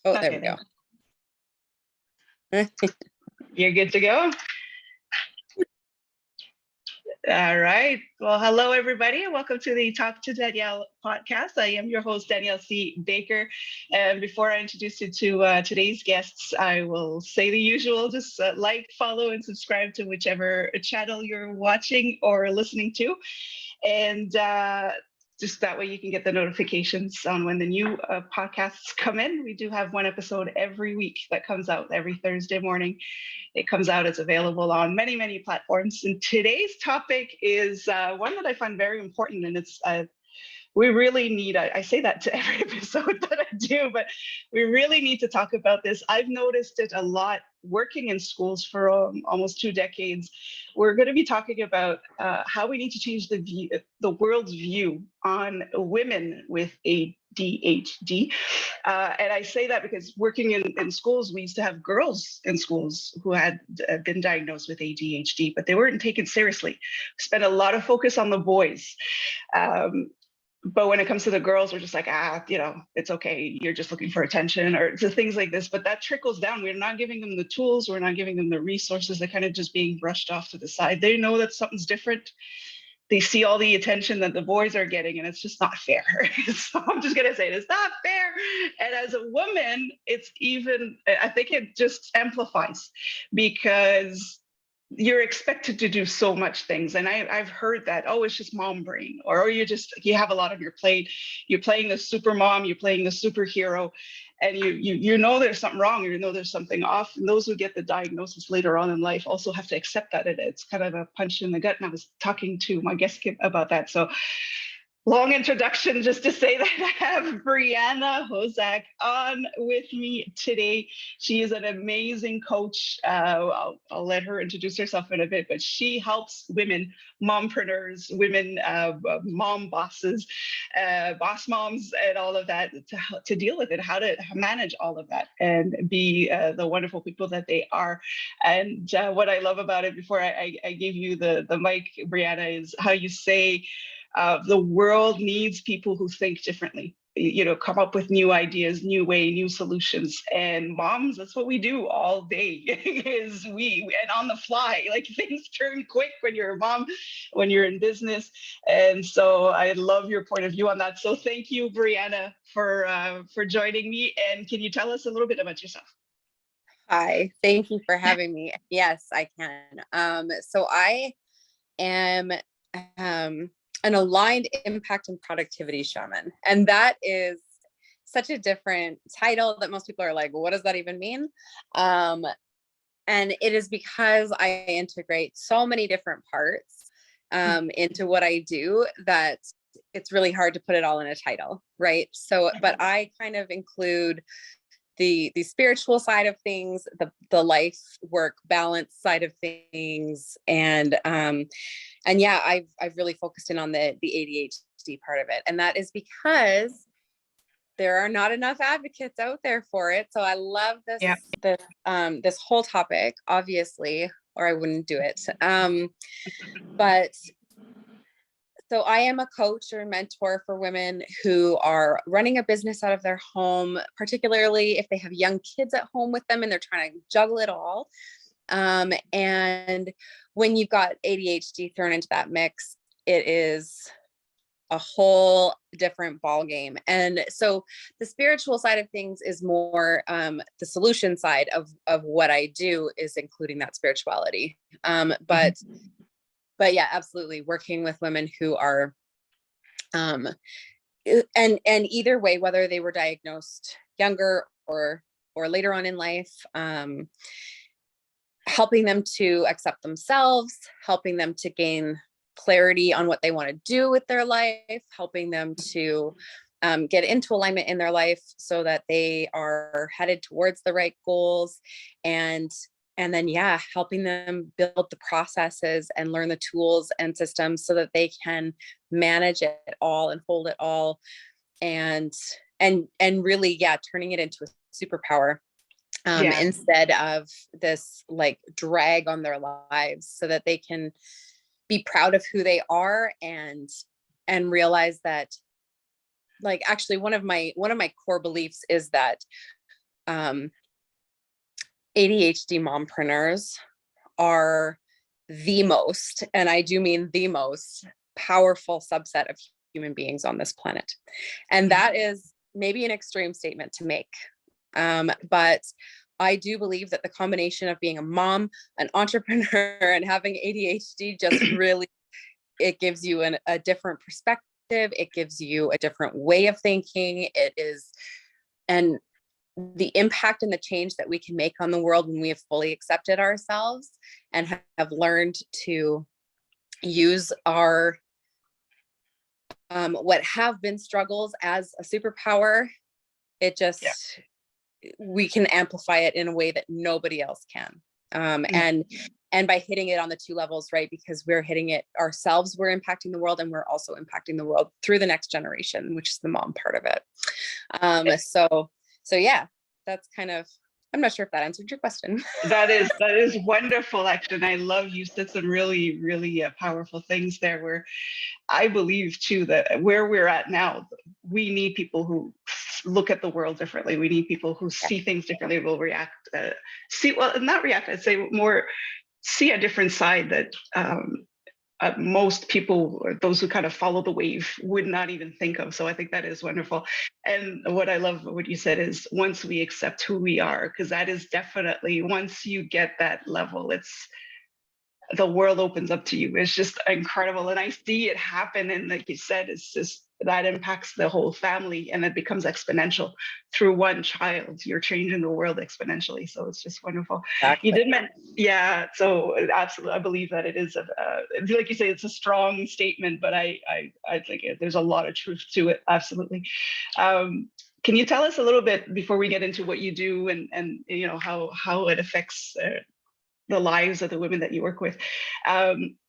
Oh, there we go. You're good to go? All right. Well, hello, everybody, and welcome to the Talk to Danielle podcast. I am your host, Danielle C. Baker. And before I introduce you to today's guests, I will say the usual, just like, follow, and subscribe to whichever channel you're watching or listening to. And just that way you can get the notifications on when the new podcasts come in. We do have one episode every week that comes out every Thursday morning. It comes out, it's available on many, many platforms. And today's topic is one that I find very important. And it's, we really need, I say that to every episode that I do, but we really need to talk about this. I've noticed it a lot working in schools for almost 2 decades. We're going to be talking about how we need to change the world's view on women with ADHD. And I say that because working in schools, we used to have girls in schools who had been diagnosed with ADHD, but they weren't taken seriously. We spent a lot of focus on the boys. But when it comes to the girls, we're just like, it's okay. You're just looking for attention or things like this. But that trickles down. We're not giving them the tools. We're not giving them the resources. They're kind of just being brushed off to the side. They know that something's different. They see all the attention that the boys are getting, and it's just not fair. So I'm just going to say it's not fair. And as a woman, it's even, I think it just amplifies because you're expected to do so much things. And I've heard that, oh, it's just mom brain, or you have a lot on your plate. You're playing the super mom, you're playing the superhero, and you know there's something wrong, you know there's something off. And those who get the diagnosis later on in life also have to accept that it's kind of a punch in the gut. And I was talking to my guest about that. So long introduction just to say that I have Brianna Hosack on with me today. She is an amazing coach. I'll let her introduce herself in a bit, but she helps women, mompreneurs, women, mom bosses, boss moms, and all of that to deal with it, how to manage all of that and be the wonderful people that they are. And what I love about it, before I give you the mic, Brianna, is how you say, the world needs people who think differently, come up with new ideas, new solutions. And moms, that's what we do all day is and on the fly, like things turn quick when you're a mom, when you're in business. And so I love your point of view on that. So thank you, Brianna, for joining me. And can you tell us a little bit about yourself? Hi, thank you for having me. Yes, I can. So I am an aligned impact and productivity shaman. And that is such a different title that most people are like, what does that even mean? And it is because I integrate so many different parts into what I do that it's really hard to put it all in a title, right? So, but I kind of include the spiritual side of things, the life work balance side of things, and yeah, I've really focused in on the ADHD part of it, and that is because there are not enough advocates out there for it. So I love this whole topic, obviously, or I wouldn't do it. But so I am a coach or mentor for women who are running a business out of their home, particularly if they have young kids at home with them and they're trying to juggle it all. And when you've got ADHD thrown into that mix, it is a whole different ball game. And so the spiritual side of things is more the solution side of what I do is including that spirituality. But yeah, absolutely working with women who are, and either way, whether they were diagnosed younger or later on in life, helping them to accept themselves, helping them to gain clarity on what they want to do with their life, helping them to get into alignment in their life so that they are headed towards the right goals, and then, yeah, helping them build the processes and learn the tools and systems so that they can manage it all and hold it all, and really, yeah, turning it into a superpower instead of this like drag on their lives, so that they can be proud of who they are and realize that, like, actually one of my core beliefs is that um, ADHD mompreneurs are the most, and I do mean the most powerful subset of human beings on this planet. And that is maybe an extreme statement to make. But I do believe that the combination of being a mom, an entrepreneur, and having ADHD just really, it gives you a different perspective. It gives you a different way of thinking. It is, and the impact and the change that we can make on the world when we have fully accepted ourselves and have learned to use our what have been struggles as a superpower. It just, we can amplify it in a way that nobody else can. And by hitting it on the two levels, right? Because we're hitting it ourselves, we're impacting the world, and we're also impacting the world through the next generation, which is the mom part of it. So yeah, that's kind of, I'm not sure if that answered your question. That is wonderful, actually. And I love, you said some really, really powerful things there, where I believe too that where we're at now, we need people who look at the world differently. We need people who see things differently, will react, not react, I'd say more see a different side that most people, or those who kind of follow the wave, would not even think of. So I think that is wonderful. And what I love what you said is, once we accept who we are, because that is definitely, once you get that level, it's, the world opens up to you. It's just incredible. And I see it happen. And like you said, it's just, that impacts the whole family, and it becomes exponential through one child. You're changing the world exponentially. So it's just wonderful. Exactly. You did mention, yeah. So absolutely, I believe that it is like you say, it's a strong statement, but I think there's a lot of truth to it. Absolutely. Can you tell us a little bit, before we get into what you do, and you know how it affects the lives of the women that you work with?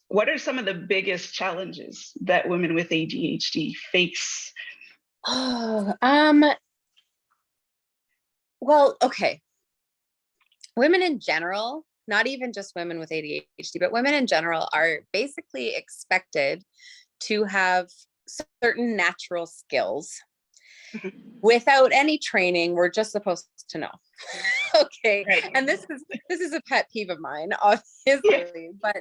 What are some of the biggest challenges that women with ADHD face? Well, okay. Women in general, not even just women with ADHD, but women in general are basically expected to have certain natural skills without any training. We're just supposed to know. Okay. Right. And this is a pet peeve of mine, obviously, but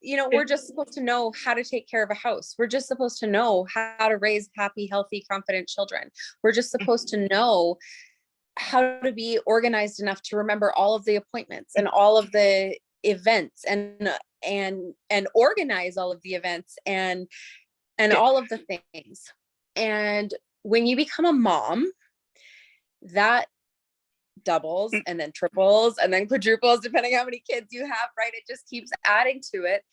you know, we're just supposed to know how to take care of a house. We're just supposed to know how to raise happy, healthy, confident children. We're just supposed to know how to be organized enough to remember all of the appointments and all of the events, and organize all of the events and all of the things. And when you become a mom, that doubles and then triples and then quadruples, depending how many kids you have, right? It just keeps adding to it.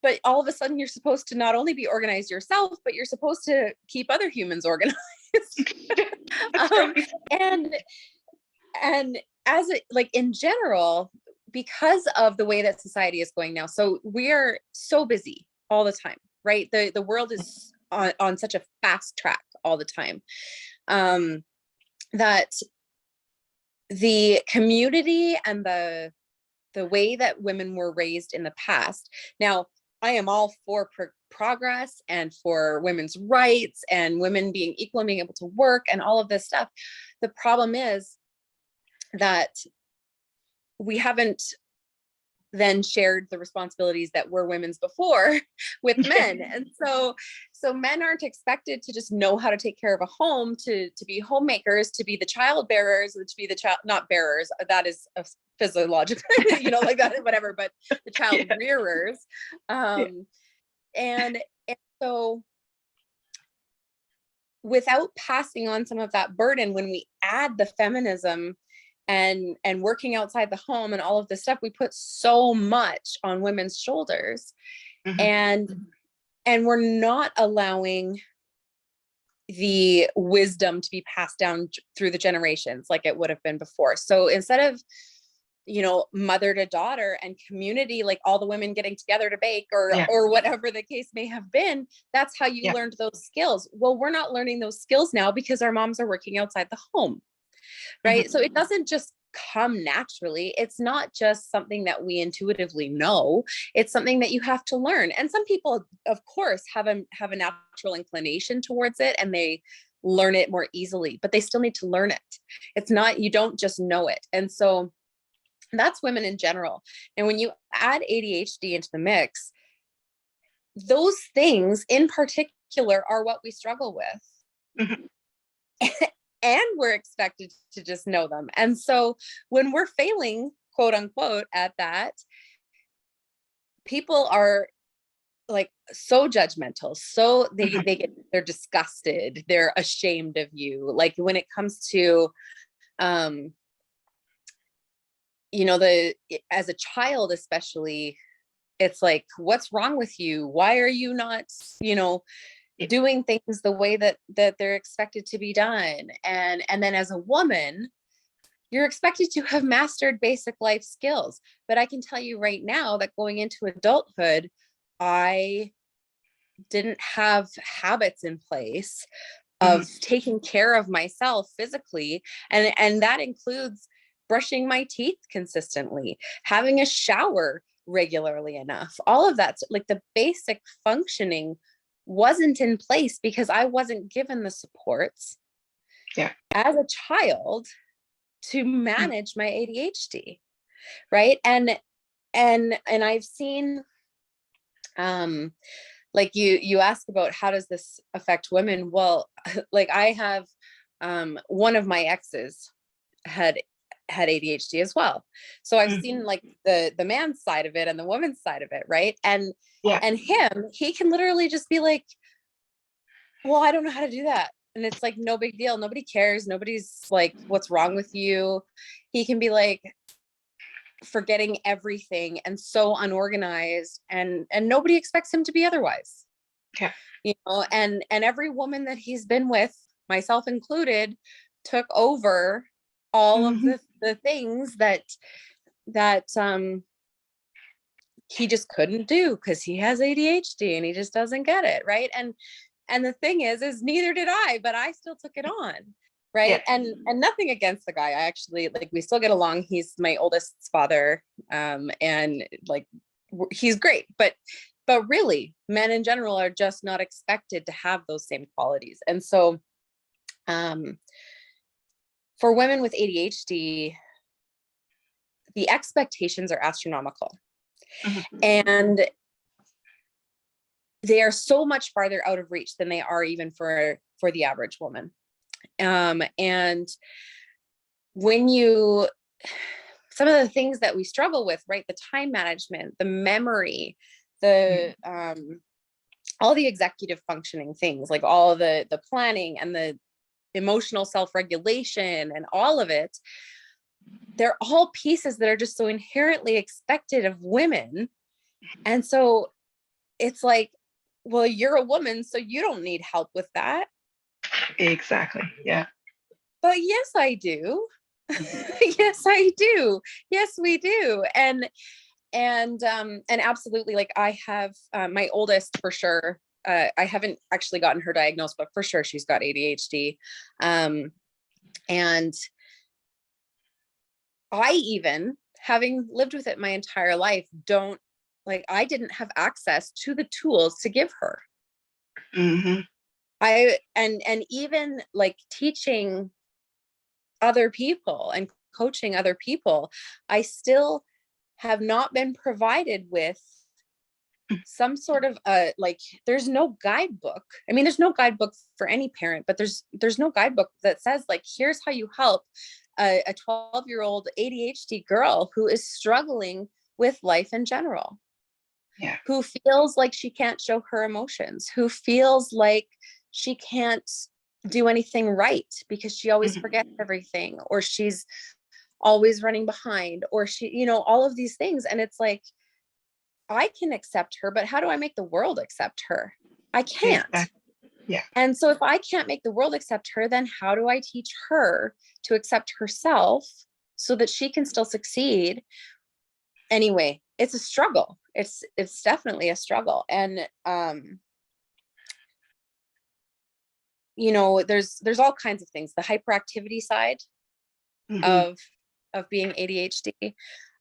But all of a sudden you're supposed to not only be organized yourself, but you're supposed to keep other humans organized. And as it, like, in general, because of the way that society is going now, so we're so busy all the time, right? The world is on such a fast track all the time, that the community and the way that women were raised in the past. Now, I am all for progress and for women's rights and women being equal and being able to work and all of this stuff. The problem is that we haven't then shared the responsibilities that were women's before with men. And so men aren't expected to just know how to take care of a home, to be homemakers, to be the child bearers, to be the child, not bearers, that is a physiological, you know, like that, whatever, but the child rearers. And so without passing on some of that burden, when we add the feminism and working outside the home and all of this stuff, we put so much on women's shoulders. And we're not allowing the wisdom to be passed down through the generations like it would have been before. So instead of, you know, mother to daughter and community, like all the women getting together to bake or whatever the case may have been, that's how you learned those skills. Well, we're not learning those skills now because our moms are working outside the home, right? So it doesn't just come naturally. It's not just something that we intuitively know. It's something that you have to learn. And some people, of course, have a natural inclination towards it, and they learn it more easily, but they still need to learn it. It's not, you don't just know it. And so that's women in general. And when you add ADHD into the mix, those things in particular are what we struggle with. Mm-hmm. And we're expected to just know them. And so when we're failing, quote unquote, at that, people are like so judgmental. So they're disgusted. They're ashamed of you. Like when it comes to, as a child, especially, it's like, what's wrong with you? Why are you not, doing things the way that they're expected to be done? And then as a woman, you're expected to have mastered basic life skills. But I can tell you right now that going into adulthood, I didn't have habits in place of taking care of myself physically. And that includes brushing my teeth consistently, having a shower regularly enough. All of that's like the basic functioning wasn't in place because I wasn't given the supports as a child to manage my ADHD. Right. And I've seen, like you ask about how does this affect women? Well, like I have, one of my exes had ADHD as well. So I've seen like the man's side of it and the woman's side of it. Right. And he can literally just be like, well, I don't know how to do that. And it's like, no big deal. Nobody cares. Nobody's like, what's wrong with you? He can be like forgetting everything and so unorganized, and nobody expects him to be otherwise. Yeah. And every woman that he's been with, myself included, took over all of the things that he just couldn't do because he has ADHD and he just doesn't get it. Right. And the thing is neither did I, but I still took it on. Right. Yeah. And nothing against the guy. I actually, like, we still get along. He's my oldest's father. And like, he's great, but really men in general are just not expected to have those same qualities. And so, for women with ADHD, the expectations are astronomical. And they are so much farther out of reach than they are even for the average woman. And when some of the things that we struggle with, right? The time management, the memory, all the executive functioning things, like all the planning and the emotional self-regulation and all of it, they're all pieces that are just so inherently expected of women. And so it's like, well, you're a woman, so you don't need help with that. Exactly. Yeah. But yes, I do. Yes, I do. Yes, we do. And absolutely, like I have my oldest for sure. I haven't actually gotten her diagnosed, but for sure she's got ADHD. And I, even having lived with it my entire life, I didn't have access to the tools to give her. And even like teaching other people and coaching other people, I still have not been provided with some sort of like, there's no guidebook. I mean, there's no guidebook for any parent, but there's no guidebook that says like, here's how you help a 12-year-old ADHD girl who is struggling with life in general. Yeah. Who feels like she can't show her emotions, who feels like she can't do anything right because she always forgets everything, or she's always running behind, or she, all of these things. And it's like, I can accept her, but how do I make the world accept her? I can't. Exactly. Yeah. And so if I can't make the world accept her, then how do I teach her to accept herself so that she can still succeed? Anyway, it's a struggle. It's definitely a struggle. And, there's all kinds of things, the hyperactivity side of being ADHD.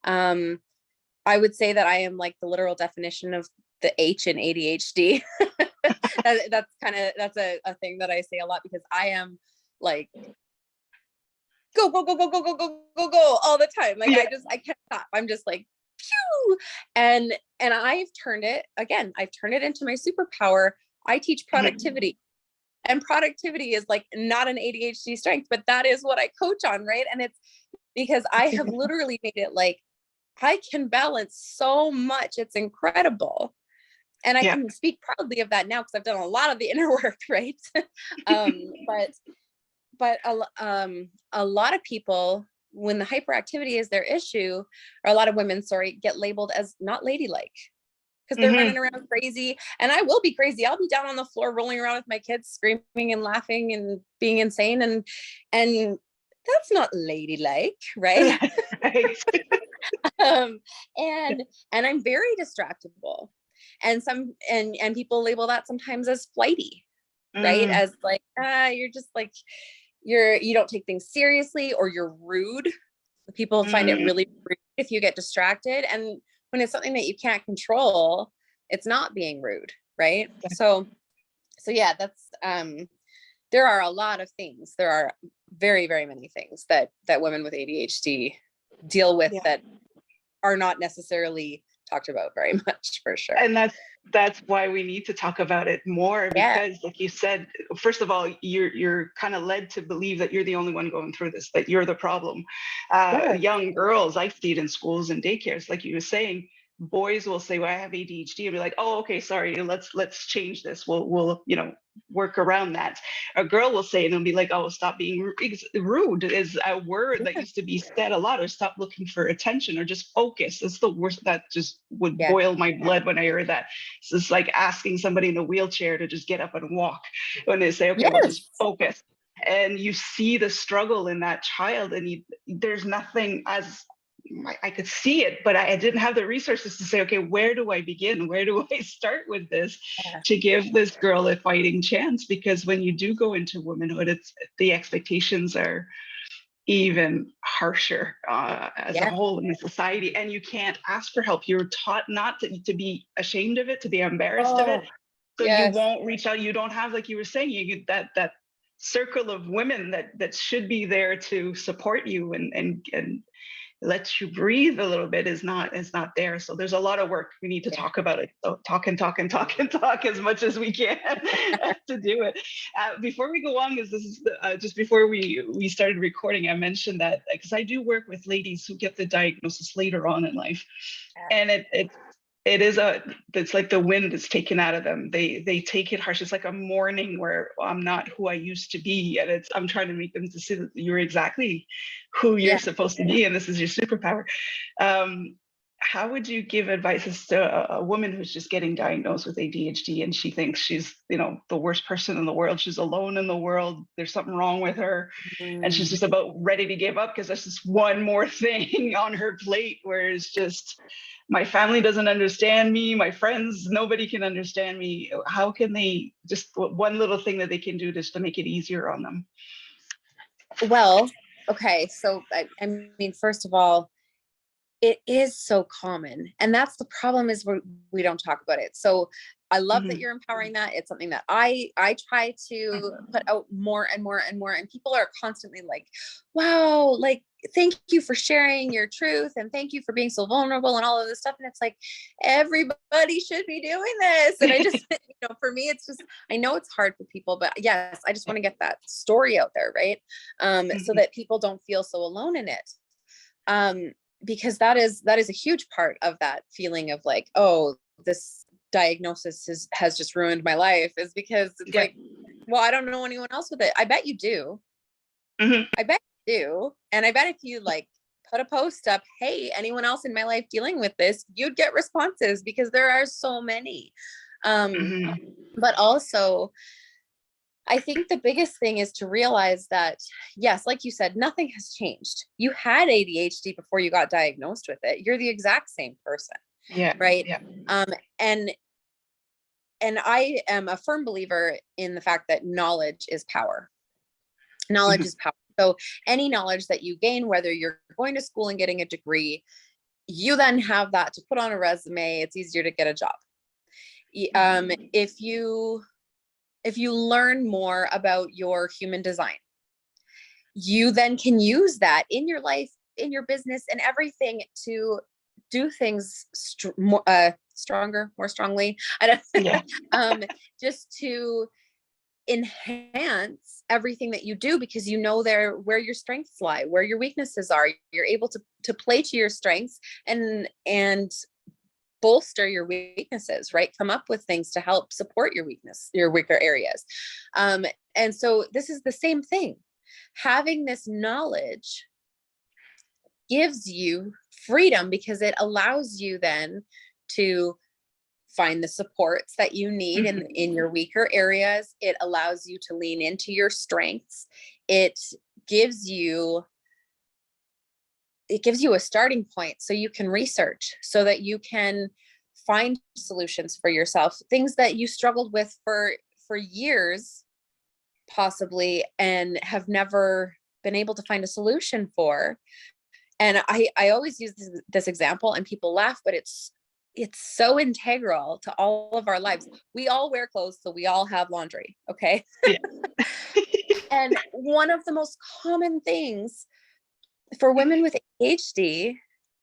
I would say that I am like the literal definition of the H in ADHD. that's a thing that I say a lot, because I am like, go, go, go, go, go, go, go, go, go all the time. Like, Yeah. I can't stop. I'm just like, phew. And I've turned it into my superpower. I teach productivity, and productivity is like not an ADHD strength, but that is what I coach on. Right. And it's because I have literally made it like, I can balance so much. It's incredible. And I Yeah. can speak proudly of that now, because I've done a lot of the inner work. Right. But a lot of people, when the hyperactivity is their issue, or a lot of women, sorry, get labeled as not ladylike, because they're running around crazy. And I will be crazy. I'll be down on the floor rolling around with my kids, screaming and laughing and being insane. And that's not ladylike, right? Right. um, and I'm very distractible. And people label that sometimes as flighty, right? Mm, As like, you're just like, you don't take things seriously, or you're rude. People find it mm, really rude if you get distracted. And when it's something that you can't control, it's not being rude, right? So yeah, that's there are a lot of things. There are very, very many things that women with ADHD deal with yeah. that are not necessarily talked about very much, for sure. And that's why we need to talk about it more, Yeah. because like you said, first of all, you're kind of led to believe that you're the only one going through this, that you're the problem. Yeah. Young girls, I see it in schools and daycares, like you were saying, boys will say, well, I have ADHD, and be like, oh, okay, sorry, let's change this, we'll work around that. A girl will say it and be like, oh, stop being rude is a word that used to be said a lot, or stop looking for attention, or just focus. It's the worst. That just would Yeah. boil my blood when I heard that. It's like asking somebody in a wheelchair to just get up and walk, when they say, okay, well, Yes. just focus. And you see the struggle in that child, and there's nothing, as I could see it, but I didn't have the resources to say, okay, where do I begin? Where do I start with this Yeah. to give this girl a fighting chance? Because when you do go into womanhood, the expectations are even harsher as a Yeah. whole in the society, and you can't ask for help. You're taught not to be ashamed of it, to be embarrassed of it. Oh, So you yes. won't reach out. You don't have, like you were saying, you get that circle of women that should be there to support you and lets you breathe a little bit, is not there. So there's a lot of work. We need to Yeah. talk about it. So talk and talk and talk and talk as much as we can to do it. Before we go on, because this is just before we started recording, I mentioned that because I do work with ladies who get the diagnosis later on in life, and it's like the wind is taken out of them. They take it harsh. It's like a mourning where I'm not who I used to be, and I'm trying to make them to see that you're exactly who you're Yeah. supposed to be, and this is your superpower. How would you give advice as to a woman who's just getting diagnosed with ADHD, and she thinks she's the worst person in the world, she's alone in the world, there's something wrong with her, and she's Mm. just about ready to give up because there's just one more thing on her plate, where it's just, my family doesn't understand me, my friends, nobody can understand me. How can they, just one little thing that they can do just to make it easier on them? Well, okay. So, I mean, first of all, it is so common. And that's the problem, is we don't talk about it. So I love that Mhm. you're empowering that. It's something that I try to put out more and more and more. And people are constantly like, wow, like, thank you for sharing your truth, and thank you for being so vulnerable and all of this stuff. And it's like, everybody should be doing this. And I just, for me, it's just, I know it's hard for people, but yes, I just want to get that story out there. Right. So Mhm. that people don't feel so alone in it. Because that is a huge part of that feeling of like, oh, this diagnosis has just ruined my life, is because it's Yeah. like, well, I don't know anyone else with it. I bet you do. Mhm. I bet you do. And I bet if you like put a post up, hey, anyone else in my life dealing with this, you'd get responses, because there are so many. Mhm. But also, I think the biggest thing is to realize that, yes, like you said, nothing has changed. You had ADHD before you got diagnosed with it. You're the exact same person, Yeah. right? Yeah. Um, and and I am a firm believer in the fact that knowledge is power. Knowledge Mhm. is power. So any knowledge that you gain, whether you're going to school and getting a degree, you then have that to put on a resume. It's easier to get a job. Mhm. If you if you learn more about your human design, you then can use that in your life, in your business, and everything to do things stronger, more strongly. I Yeah. don't, just to enhance everything that you do, because you know where your strengths lie, where your weaknesses are. You're able to play to your strengths and bolster your weaknesses, right? Come up with things to help support your weaker areas. And so this is the same thing. Having this knowledge gives you freedom, because it allows you then to find the supports that you need in your weaker areas. It allows you to lean into your strengths. It gives you a starting point, so you can research, so that you can find solutions for yourself, things that you struggled with for years possibly, and have never been able to find a solution for. And I always use this example, and people laugh, but it's so integral to all of our lives. We all wear clothes, so we all have laundry. Okay. Yeah. And one of the most common things for women with ADHD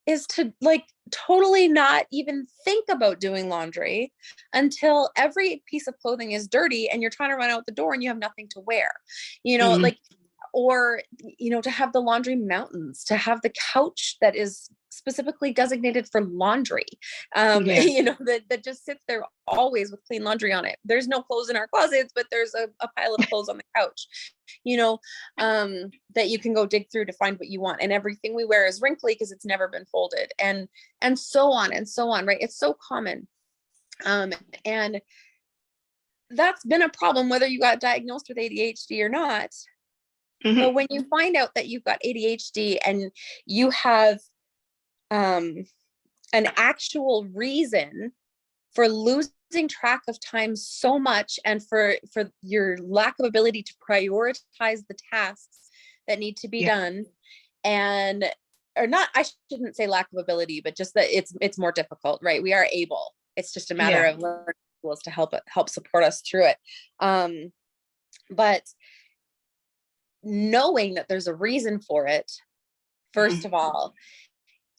is to like totally not even think about doing laundry until every piece of clothing is dirty and you're trying to run out the door and you have nothing to wear, Mhm. like, or, to have the laundry mountains, to have the couch that is specifically designated for laundry, Yeah. that just sits there always with clean laundry on it. There's no clothes in our closets, but there's a pile of clothes on the couch, that you can go dig through to find what you want. And everything we wear is wrinkly because it's never been folded, and so on and so on, right? It's so common. And that's been a problem whether you got diagnosed with ADHD or not. Mhm. But when you find out that you've got ADHD and you have an actual reason for losing track of time so much, and for your lack of ability to prioritize the tasks that need to be Yeah. done, and or not, I shouldn't say lack of ability, but just that it's more difficult, right? We are able. It's just a matter Yeah. of learning tools to help support us through it. But knowing that there's a reason for it, first Mhm. of all,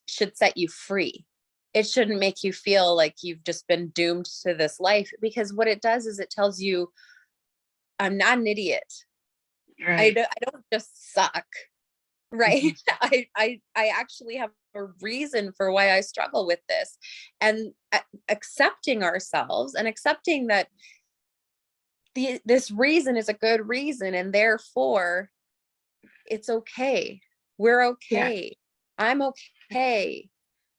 should set you free. It shouldn't make you feel like you've just been doomed to this life, because what it does is it tells you, I'm not an idiot. Right. I don't just suck, right? Mhm. I actually have a reason for why I struggle with this. And accepting ourselves and accepting that this reason is a good reason, and therefore it's okay. We're Yeah. okay. I'm okay.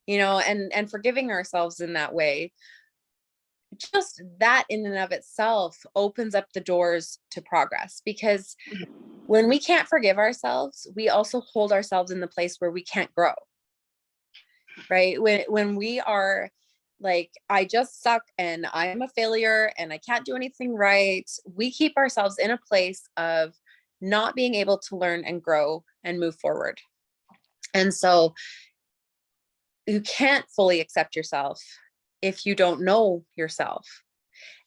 And forgiving ourselves in that way, just that in and of itself opens up the doors to progress. Because Mhm. when we can't forgive ourselves, we also hold ourselves in the place where we can't grow, right? When we are like, I just suck and I'm a failure and I can't do anything right, we keep ourselves in a place of not being able to learn and grow and move forward. And so you can't fully accept yourself if you don't know yourself.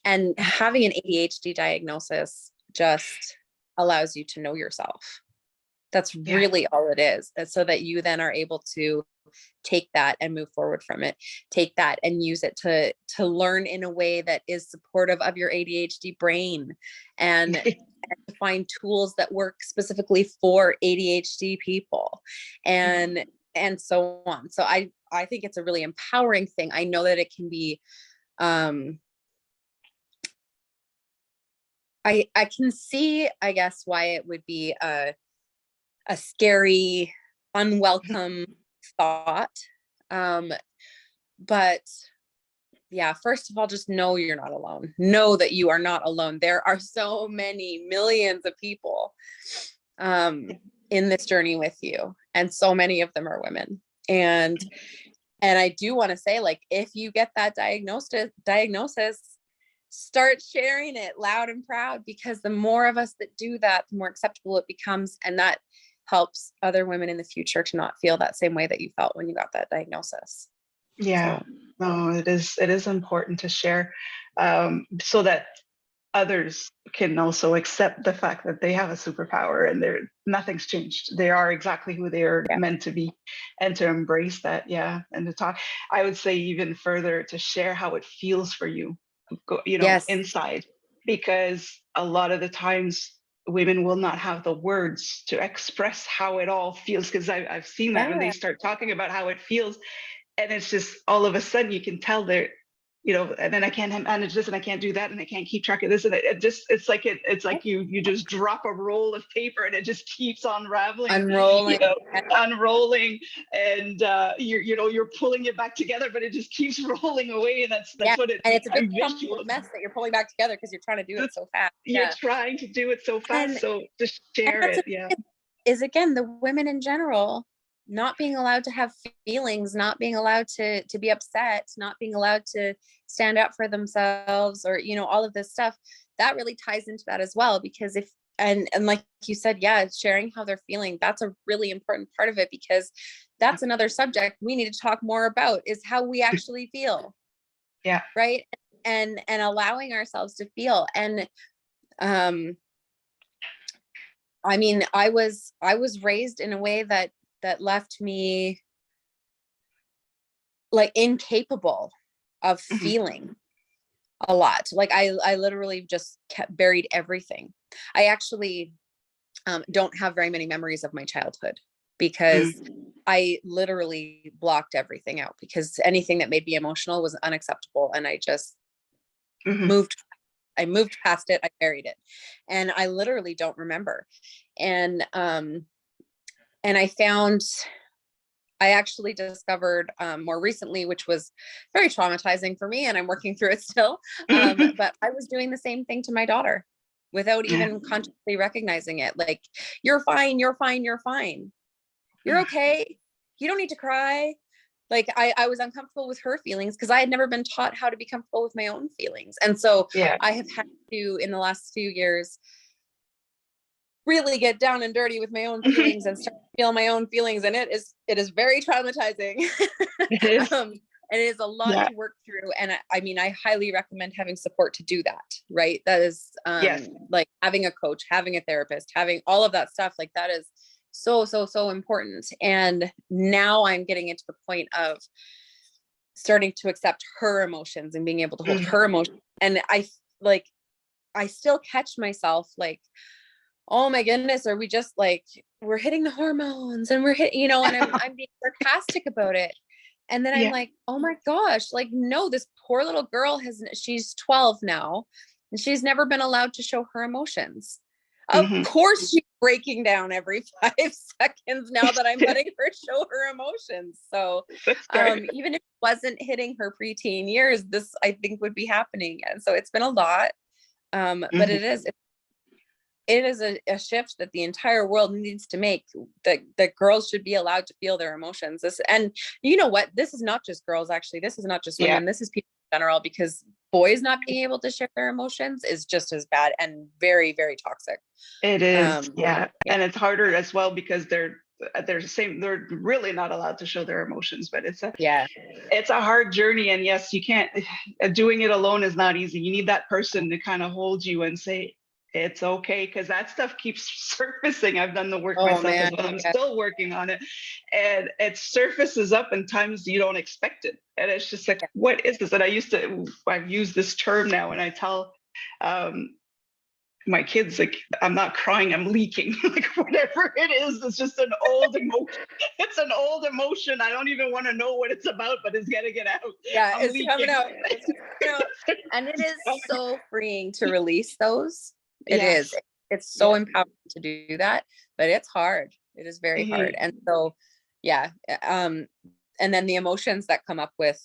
And having an ADHD diagnosis just allows you to know yourself. That's Yeah. really all it is. And so that you then are able to take that and move forward from it. Take that and use it to learn in a way that is supportive of your ADHD brain, and to find tools that work specifically for ADHD people, and so on. So I think it's a really empowering thing. I know that it can be I can see, I guess, why it would be a scary, unwelcome thought. But yeah, first of all, just know you're not alone. Know that you are not alone. There are so many millions of people in this journey with you, and so many of them are women. And I do want to say, like, if you get that diagnosis, start sharing it loud and proud, because the more of us that do that, the more acceptable it becomes. And that helps other women in the future to not feel that same way that you felt when you got that diagnosis. Yeah. So, No, it is important to share, so that others can also accept the fact that they have a superpower and nothing's changed. They are exactly who they are Yeah. meant to be, and to embrace that. Yeah. And to talk, I would say even further, to share how it feels for you, Yes. inside, because a lot of the times women will not have the words to express how it all feels. Because I've seen that when they Yeah. start talking about how it feels, and it's just all of a sudden you can tell they're, and then I can't manage this and I can't do that and I can't keep track of this, and it's like you just drop a roll of paper and it just keeps unraveling, Unrolling. unrolling, and you're pulling it back together, but it just keeps rolling away, and Yeah. what it And it's a big visual. mess that you're pulling back together because you're trying to do it so fast. You're Yeah. trying to do it so And fast, so just and share that's it. the Yeah. thing is again the women in general not being allowed to have feelings, not being allowed to be upset, not being allowed to stand up for themselves, or all of this stuff that really ties into that as well. Because if and like you said, yeah, sharing how they're feeling, that's a really important part of it, because that's another subject we need to talk more about, is how we actually feel, Yeah. right? And allowing ourselves to feel. And I mean, I was raised in a way that left me like incapable of Mhm. feeling a lot. Like I literally just kept buried everything. I actually don't have very many memories of my childhood, because Mhm. I literally blocked everything out, because anything that made me emotional was unacceptable, and I just Mhm. moved I moved past it, I buried it. And I literally don't remember. And I found I actually discovered more recently, which was very traumatizing for me, and I'm working through it still. But I was doing the same thing to my daughter without Yeah. even consciously recognizing it. Like, you're fine, you're fine, you're fine. You're okay. You don't need to cry. Like, I was uncomfortable with her feelings because I had never been taught how to be comfortable with my own feelings. And so Yeah. I have had to, in the last few years, really get down and dirty with my own feelings and start to feel my own feelings. And it is very traumatizing. It is. And it is a lot Yeah. to work through. And I mean, I highly recommend having support to do that. Right. That is Yes. like having a coach, having a therapist, having all of that stuff. Like, that is so, so, so important. And now I'm getting into the point of starting to accept her emotions and being able to hold her emotions. And I still catch myself like, oh my goodness, are we just like, we're hitting the hormones and we're and I'm being sarcastic about it. And then I'm Yeah. like, oh my gosh, like, no, this poor little girl she's 12 now, and she's never been allowed to show her emotions. Of Mhm. course she's breaking down every 5 seconds now that I'm letting her show her emotions. So That's great. even if it wasn't hitting her preteen years, this I think would be happening. And so it's been a lot. But Mhm. it is a shift that the entire world needs to make, that girls should be allowed to feel their emotions. And you know what, this is not just girls, actually, this is not just Yeah. women, this is people in general, because boys not being able to share their emotions is just as bad and very, very toxic. It is. Yeah. Yeah. And it's harder as well because they're the same. They're really not allowed to show their emotions, but Yeah. it's a hard journey. And yes, you can't. Doing it alone is not easy. You need that person to kind of hold you and say it's okay, because that stuff keeps surfacing. I've done the work Oh myself man. as well. I'm Yeah. still working on it, and it surfaces up in times you don't expect it. And it's just like, what is this? And I've used this term now, and I tell um, my kids, like, I'm not crying, I'm leaking. Like, whatever it is, it's just an old emotion. It's an old emotion. I don't even want to know what it's about, but it's gonna get out. Yeah, I'm it's coming leaking. out. It's just coming out. And it is so freeing to release those. It is. Yes. It's so Yeah. empowering to do that, but it's hard. It is very hard. Mhm. And so, yeah. And then the emotions that come up with,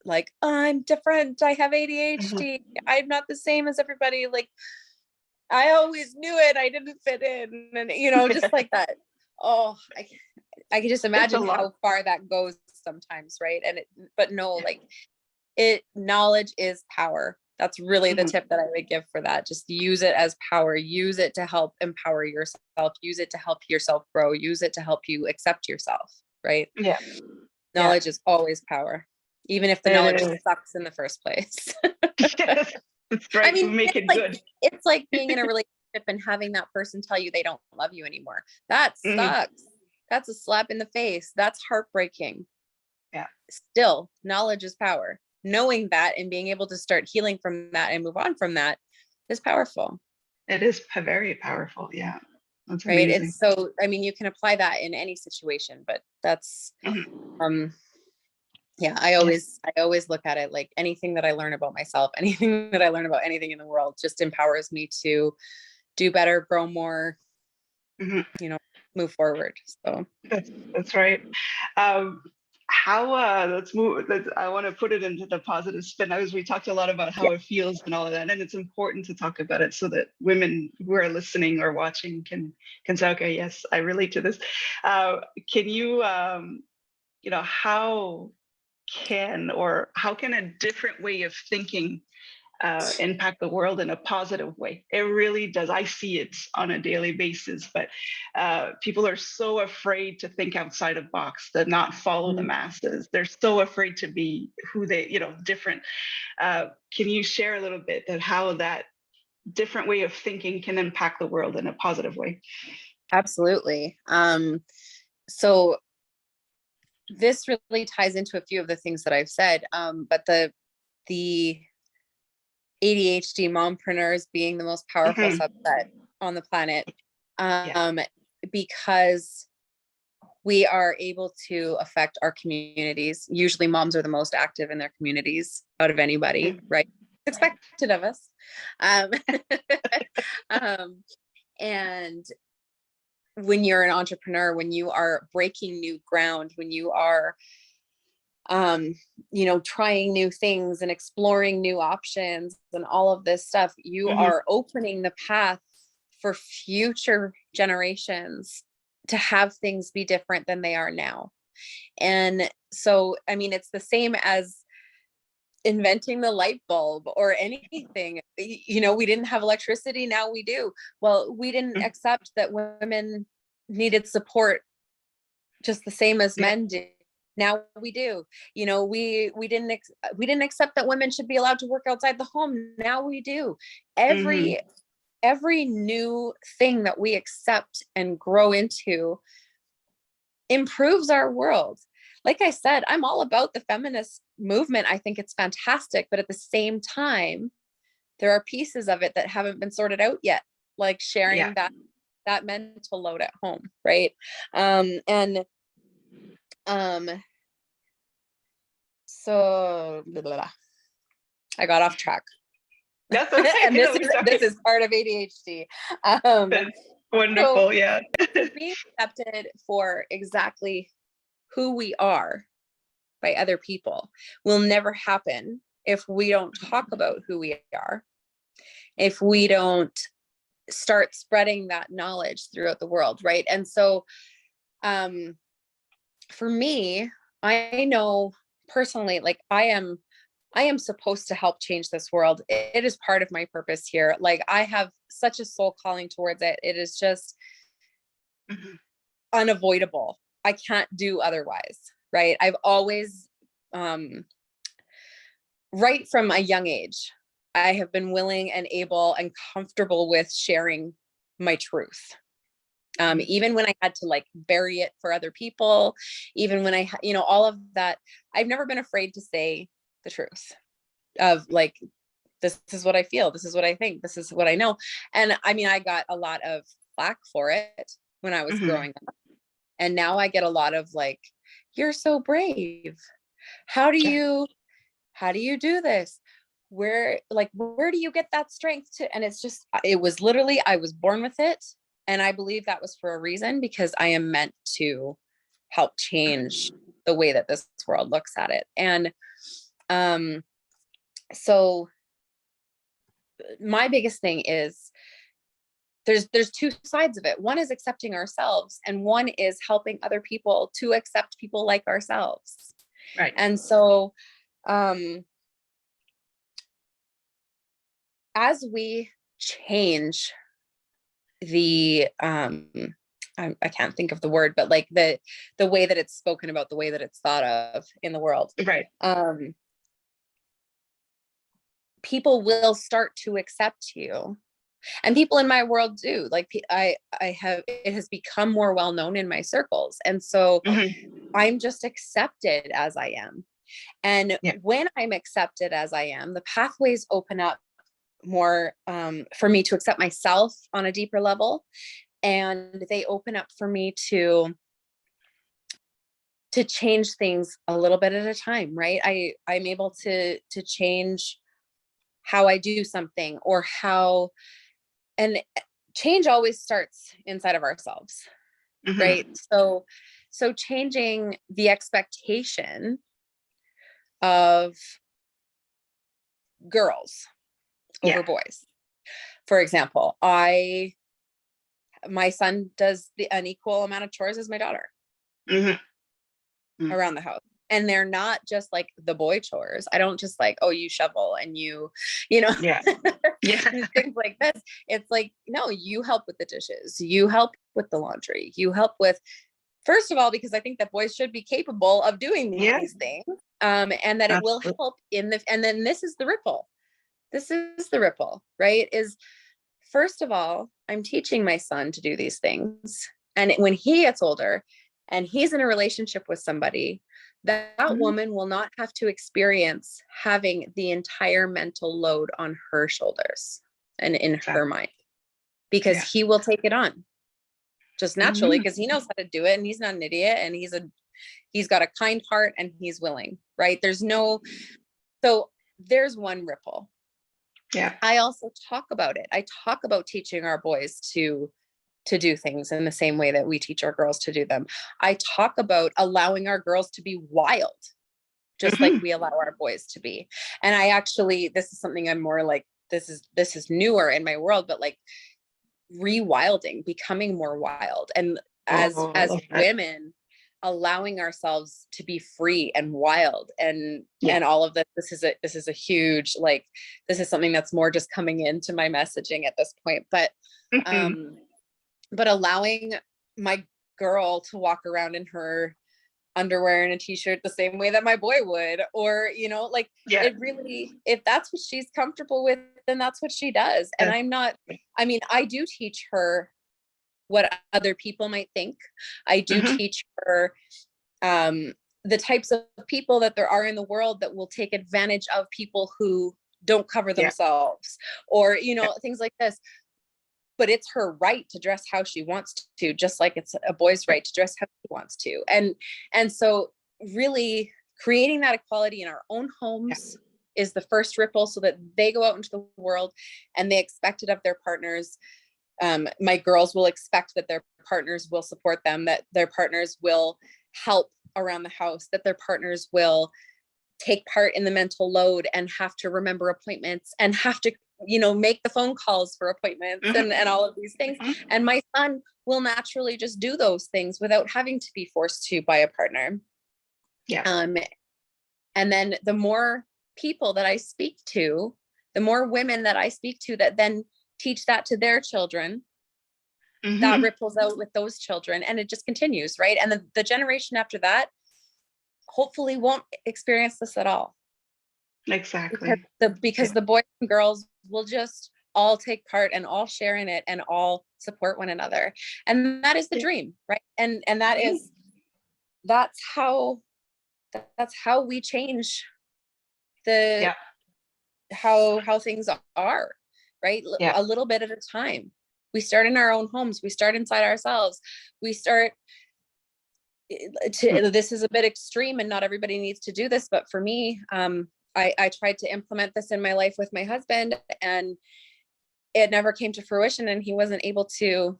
like, I'm different. I have Mhm. ADHD. I'm not the same as everybody. Like, I always knew it. I didn't fit in. And, just like that. Oh, I can just It's a imagine lot. how far that goes sometimes. Right. But no, like, knowledge is power. That's really the Mhm. tip that I would give for that. Just use it as power. Use it to help empower yourself. Use it to help yourself grow. Use it to help you accept yourself. Right. Yeah. Yeah. Knowledge is always power, even if the It knowledge is. sucks in the first place. Yes. That's I right. We mean, make it good. it's like being in a relationship and having that person tell you they don't love you anymore. That Mhm. sucks. That's a slap in the face. That's heartbreaking. Yeah, Still, knowledge is power. Knowing that and being able to start healing from that and move on from that is powerful, it is very powerful. Yeah, that's right? amazing. It's so, I mean, you can apply that in any situation, but that's, Mhm. um, yeah, Yeah. I always look at it like anything that I learn about myself, anything that I learn about anything in the world just empowers me to do better, grow more, Mhm. you know, move forward. So That's right. Um, how let's move. I want to put it into the positive spin. As we talked a lot about yeah, how it feels and all of that, and it's important to talk about it so that women who are listening or watching can say, okay, yes, I relate to this. Can you, how how can a different way of thinking impact the world in a positive way? It really does. I see it on a daily basis, but people are so afraid to think outside of box, to not follow the mm, masses. They're so afraid to be who they, different. Can you share a little bit of how that different way of thinking can impact the world in a positive way? absolutely. So this really ties into a few of the things that I've said. But the ADHD mompreneurs being the most powerful Hmm. subset on the planet, Yeah. um, because we are able to affect our communities. Usually moms are the most active in their communities out of anybody, Mhm. right? Expected of us. Um, um, and when you're an entrepreneur, when you are breaking new ground, when you are um, trying new things and exploring new options and all of this stuff, you Hmm. are opening the path for future generations to have things be different than they are now. And so, I mean, it's the same as inventing the light bulb or anything. We didn't have electricity, now we do. Well, we didn't accept that women needed support just the same as Yeah. men do. Now we do. We didn't accept that women should be allowed to work outside the home. Now we do. Hmm. Every new thing that we accept and grow into improves our world. Like I said, I'm all about the feminist movement. I think it's fantastic, but at the same time, there are pieces of it that haven't been sorted out yet, like Yeah. sharing that mental load at home, right? And um so blah, blah, blah. I got off track. That's okay. And No, we're this talking. is part of ADHD. Um That's so wonderful. Yeah. being accepted for exactly who we are by other people will never happen if we don't talk about who we are, if we don't start spreading that knowledge throughout the world, right? And so um for me, I know personally, like I am supposed to help change this world. It is part of my purpose here. Like I have such a soul calling towards it. It is just Mhm. unavoidable. I can't do otherwise, right? I've always um right from a young age, I have been willing and able and comfortable with sharing my truth. Mhm. Even when I had to like bury it for other people, even when all of that, I've never been afraid to say the truth of like, this is what I feel. This is what I think. This is what I know. And I mean, I got a lot of flack for it when I was Mhm. growing up. And now I get a lot of like, you're so brave. How do Yeah. you how do you do this? Where do you get that strength to? And it's just, it was literally, I was born with it. And I believe that was for a reason, because I am meant to help change the way that this world looks at it. And um, so my biggest thing is there's two sides of it. One is accepting ourselves, and one is helping other people to accept people like ourselves. Right. And so um as we change the I can't think of the word, but like the way that it's spoken about, the way that it's thought of in the world, Right. um people will start to accept you. And people in my world do. Like it has become more well known in my circles. And so I'm just accepted as I am. And when I'm accepted as I am, the pathways open up more for me to accept myself on a deeper level. And they open up for me to change things a little bit at a time, right? I'm able to change how I do something, or how, and change always starts inside of ourselves, right? So changing the expectation of girls over boys. For example, my son does the unequal amount of chores as my daughter around the house. And they're not just like the boy chores. I don't just like, oh, you shovel and you know, things like this. It's like, no, you help with the dishes. You help with the laundry. You help with, first of all, because I think that boys should be capable of doing these things. And that it will help and then this is the ripple. This is the ripple, right? Is first of all, I'm teaching my son to do these things. And when he gets older and he's in a relationship with somebody, that woman will not have to experience having the entire mental load on her shoulders and in her mind, because he will take it on just naturally, because he knows how to do it and he's not an idiot, and he's got a kind heart and he's willing, right? So there's one ripple. I also talk about it. I talk about teaching our boys to do things in the same way that we teach our girls to do them. I talk about allowing our girls to be wild, just like we allow our boys to be. And I actually, this is something I'm more like, this is newer in my world, but like rewilding, becoming more wild. And as women, allowing ourselves to be free and wild and all of this. This is a huge, like, this is something that's more just coming into my messaging at this point, but allowing my girl to walk around in her underwear and a t-shirt the same way that my boy would, or, like it really, if that's what she's comfortable with, then that's what she does. And I do teach her what other people might think. I do teach her the types of people that there are in the world that will take advantage of people who don't cover themselves, or, things like this. But it's her right to dress how she wants to, just like it's a boy's right to dress how he wants to. And so really creating that equality in our own homes is the first ripple, so that they go out into the world and they expect it of their partners. My girls will expect that their partners will support them, that their partners will help around the house, that their partners will take part in the mental load and have to remember appointments and have to, make the phone calls for appointments and all of these things. And my son will naturally just do those things without having to be forced to by a partner. And then the more people that I speak to, the more women that I speak to that then teach that to their children, that ripples out with those children, and it just continues, right? And the generation after that hopefully won't experience this at all. Exactly. Because the boys and girls will just all take part and all share in it and all support one another. And that is the dream, right? And that's how we change how things are, right? A little bit at a time. We start in our own homes. We start inside ourselves. We start this is a bit extreme and not everybody needs to do this, but for me, I tried to implement this in my life with my husband, and it never came to fruition, and he wasn't able to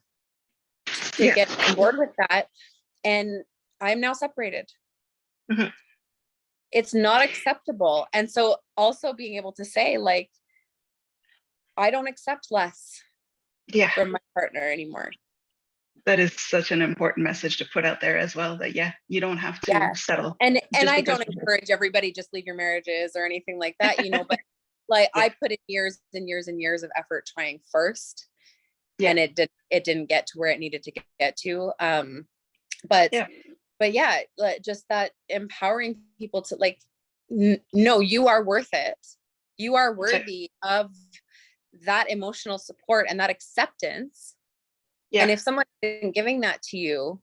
get on board with that. And I'm now separated. It's not acceptable. And so also being able to say, like, I don't accept less from my partner anymore. That is such an important message to put out there as well, that you don't have to settle. And I don't encourage everybody just leave your marriages or anything like that, but like I put in years and years and years of effort trying first, and it didn't get to where it needed to get to. But just that empowering people to, like, no, you are worth it. You are worthy of that emotional support and that acceptance. Yeah. And if someone isn't giving that to you,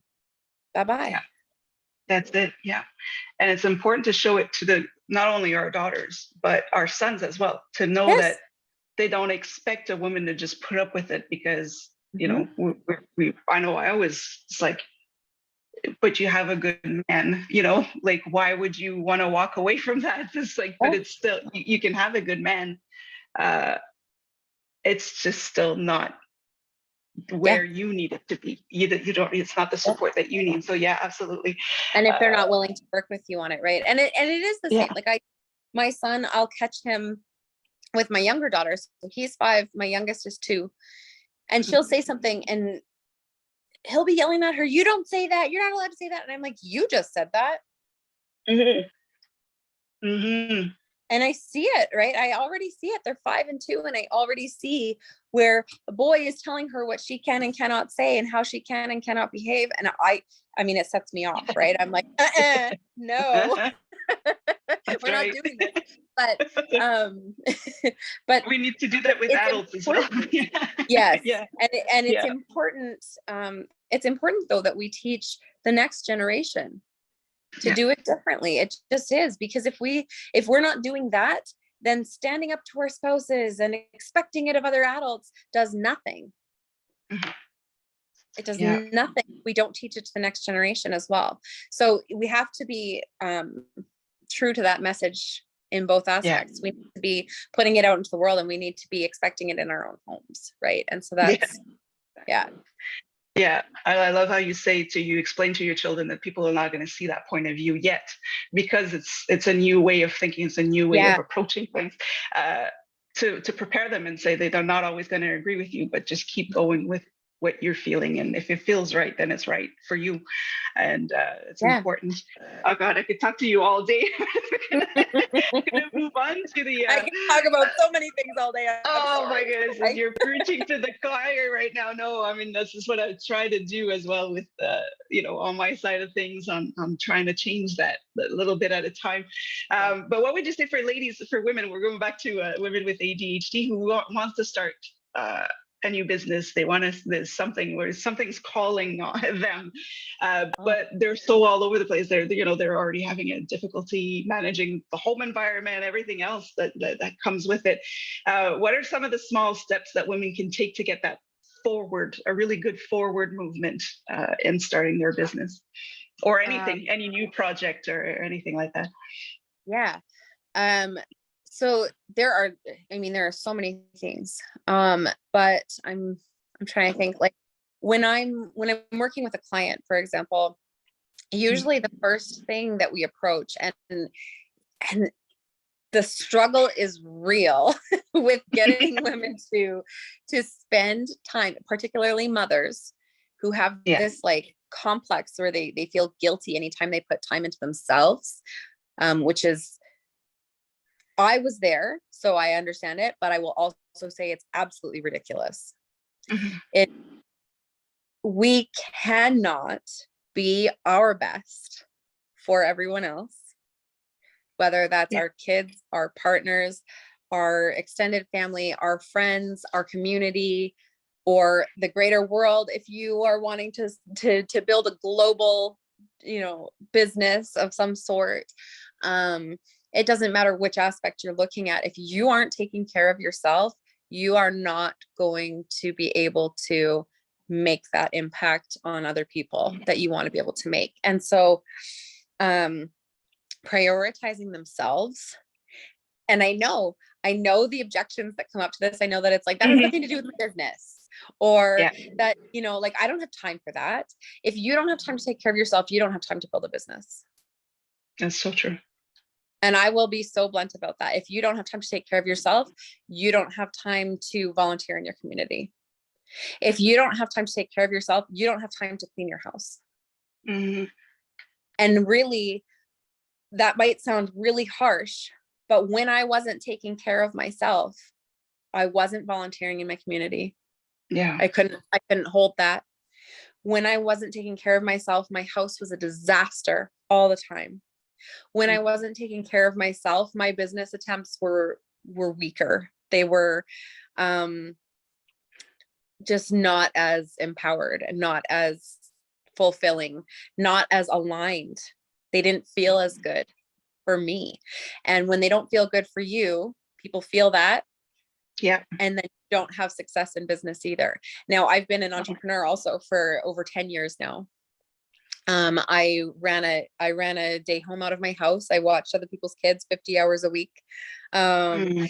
bye-bye. Yeah. That's it. Yeah. And it's important to show it to not only our daughters, but our sons as well, to know that they don't expect a woman to just put up with it because, you know, I know I always, it's like, but you have a good man, you know, like, why would you want to walk away from that? It's like, but it's still, you can have a good man. It's just still not where you need it to be. You don't, it's not the support that you need. So yeah, absolutely. And if they're not willing to work with you on it, right? And it is the same. Like my son, I'll catch him with my younger daughter. So he's 5, my youngest is 2. And she'll say something and he'll be yelling at her, "You don't say that. You're not allowed to say that." And I'm like, "You just said that." And I see it, right? I already see it. They're 5 and 2. And I already see where a boy is telling her what she can and cannot say and how she can and cannot behave. And I mean, it sets me off, right? I'm like, no, we're not doing this. But, but we need to do that with adults as well. Yes. Yeah. And it's important. It's important though, that we teach the next generation to do it differently. It just is, because if we're not doing that, then standing up to our spouses and expecting it of other adults does nothing. It does nothing. We don't teach it to the next generation as well. So we have to be true to that message in both aspects. We need to be putting it out into the world, and we need to be expecting it in our own homes, right? And so that's Yeah, I love how you explain to your children that people are not going to see that point of view yet, because it's a new way of thinking, it's a new way of approaching things. To prepare them and say they're not always going to agree with you, but just keep going with what you're feeling, and if it feels right, then it's right for you, and it's important. Oh God, I could talk to you all day. Gonna move on to the. I can talk about so many things all day. Oh my goodness, you're preaching to the choir right now. No, I mean, this is what I try to do as well with, on my side of things. I'm trying to change that a little bit at a time. But what would you say for ladies, for women? We're going back to women with ADHD who wants to start a new business. They want to, there's something where something's calling on them, but they're so all over the place. They're already having a difficulty managing the home environment, everything else that comes with it. What are some of the small steps that women can take to get that forward, a really good forward movement in starting their business, or anything, any new project or anything like that? Yeah. So there are so many things. But I'm trying to think, like when I'm working with a client, for example, usually the first thing that we approach, and the struggle is real with getting women to spend time, particularly mothers who have this like complex where they feel guilty anytime they put time into themselves, which is, I was there, so I understand it, but I will also say it's absolutely ridiculous. We cannot be our best for everyone else, whether that's our kids, our partners, our extended family, our friends, our community, or the greater world. If you are wanting to build a global, business of some sort, it doesn't matter which aspect you're looking at. If you aren't taking care of yourself, you are not going to be able to make that impact on other people that you want to be able to make. And so, prioritizing themselves. And I know the objections that come up to this. I know that it's like, that has nothing to do with my business, or that, like, I don't have time for that. If you don't have time to take care of yourself, you don't have time to build a business. That's so true. And I will be so blunt about that. If you don't have time to take care of yourself, you don't have time to volunteer in your community. If you don't have time to take care of yourself, you don't have time to clean your house. And really, that might sound really harsh, but when I wasn't taking care of myself, I wasn't volunteering in my community. I couldn't hold that. When I wasn't taking care of myself, my house was a disaster all the time. When I wasn't taking care of myself, my business attempts were were weaker. They were just not as empowered and not as fulfilling, not as aligned. They didn't feel as good for me. And when they don't feel good for you, people feel that. Yeah. And then you don't have success in business either. Now, I've been an entrepreneur also for over 10 years now. I ran a day home out of my house. I watched other people's kids 50 hours a week. And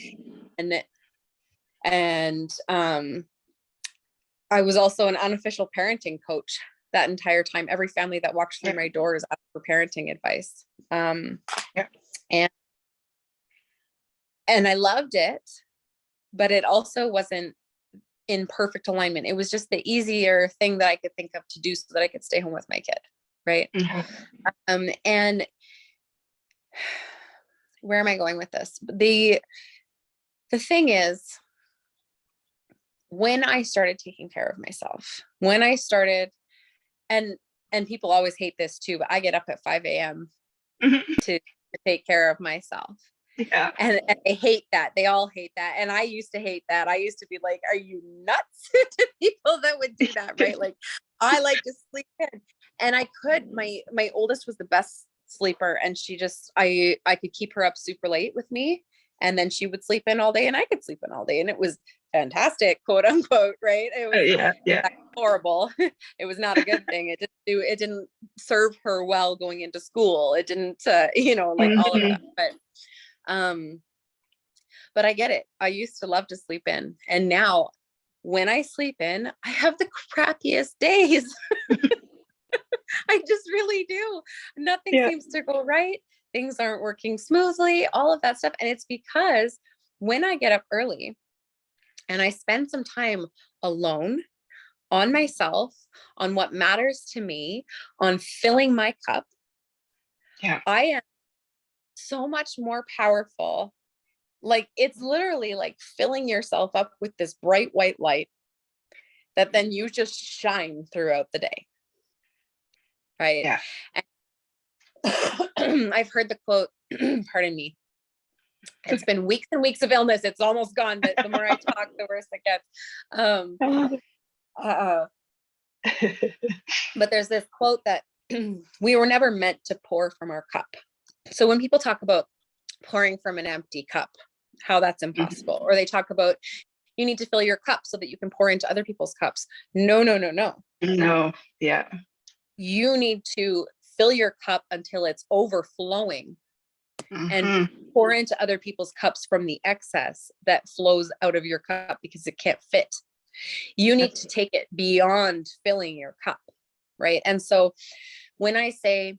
I was also an unofficial parenting coach that entire time. Every family that walked through my doors asked for parenting advice. And I loved it, but it also wasn't in perfect alignment. It was just the easier thing that I could think of to do so that I could stay home with my kid. Right. And where am I going with this? The thing is, when I started taking care of myself, when I started, and people always hate this too, but I get up at 5 a.m. to take care of myself. Yeah. And I hate that. They all hate that. And I used to hate that. I used to be like, are you nuts? To people that would do that, right? Like, I like to sleep in. And I could, my oldest was the best sleeper. And she just, I could keep her up super late with me. And then she would sleep in all day and I could sleep in all day. And it was fantastic, quote unquote, right? It was horrible. It was not a good thing. It didn't serve her well going into school. It didn't, like all of that. But I get it. I used to love to sleep in. And now when I sleep in, I have the crappiest days. I just really do. Nothing seems to go right. Things aren't working smoothly, all of that stuff. And it's because when I get up early and I spend some time alone on myself, on what matters to me, on filling my cup, I am so much more powerful. Like, it's literally like filling yourself up with this bright white light that then you just shine throughout the day. Right. Yeah. And I've heard the quote, pardon me. It's been weeks and weeks of illness. It's almost gone, but the more I talk, the worse it gets. But there's this quote that we were never meant to pour from our cup. So when people talk about pouring from an empty cup, how that's impossible, or they talk about you need to fill your cup so that you can pour into other people's cups. No. Yeah. You need to fill your cup until it's overflowing and pour into other people's cups from the excess that flows out of your cup because it can't fit. You need to take it beyond filling your cup. Right. And so when I say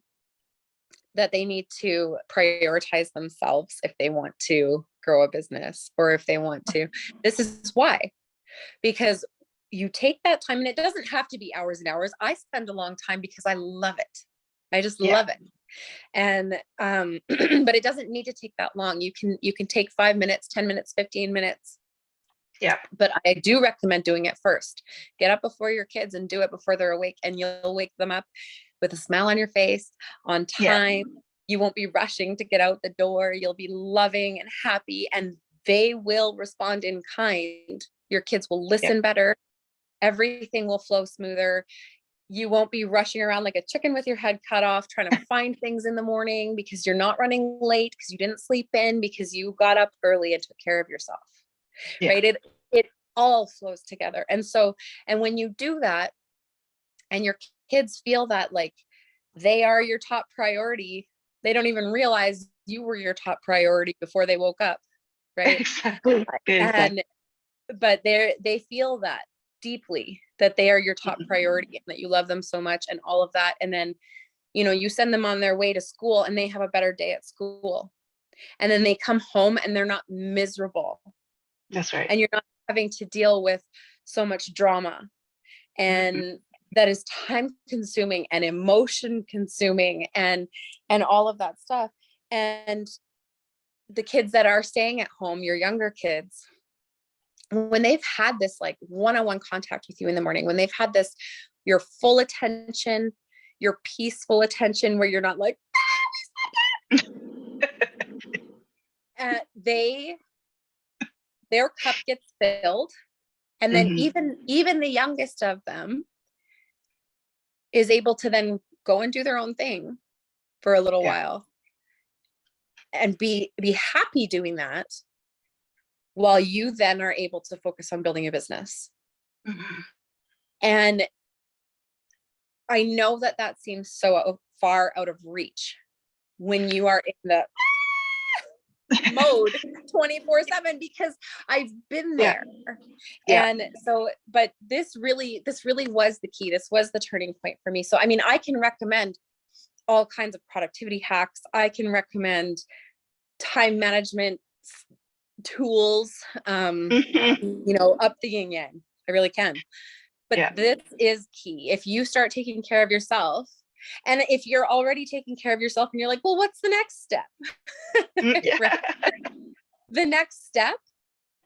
that they need to prioritize themselves if they want to grow a business or if they want to, this is why. Because you take that time, and it doesn't have to be hours and hours. I spend a long time because I love it. I just love it. And, but it doesn't need to take that long. You can take 5 minutes, 10 minutes, 15 minutes. Yeah. But I do recommend doing it first. Get up before your kids and do it before they're awake, and you'll wake them up with a smile on your face, on time. You won't be rushing to get out the door. You'll be loving and happy, and they will respond in kind. Your kids will listen better. Everything will flow smoother. You won't be rushing around like a chicken with your head cut off, trying to find things in the morning because you're not running late, because you didn't sleep in, because you got up early and took care of yourself. Right? It all flows together. And when you do that and your kids feel that like they are your top priority, they don't even realize you were your top priority before they woke up. Right. Exactly. But they feel that deeply, that they are your top priority and that you love them so much and all of that. And then, you send them on their way to school and they have a better day at school. And then they come home and they're not miserable. That's right. And you're not having to deal with so much drama. And that is time consuming and emotion consuming and all of that stuff. And the kids that are staying at home, your younger kids, when they've had this like one-on-one contact with you in the morning, when they've had this, your full attention, your peaceful attention, where you're not like, they their cup gets filled. And then Mm-hmm. even the youngest of them is able to then go and do their own thing for a little Yeah. while and be happy doing that, while you then are able to focus on building a business. Mm-hmm. And I know that that seems so far out of reach when you are in the mode 24/7, because I've been Yeah. there. Yeah. And so, but this really was the key. This was the turning point for me. So, I mean, I can recommend all kinds of productivity hacks. I can recommend time management tools, Mm-hmm. up the yin yang. I really can. But Yeah. this is key. If you start taking care of yourself, and if you're already taking care of yourself and you're like, well, what's the next step? Yeah. Right? The next step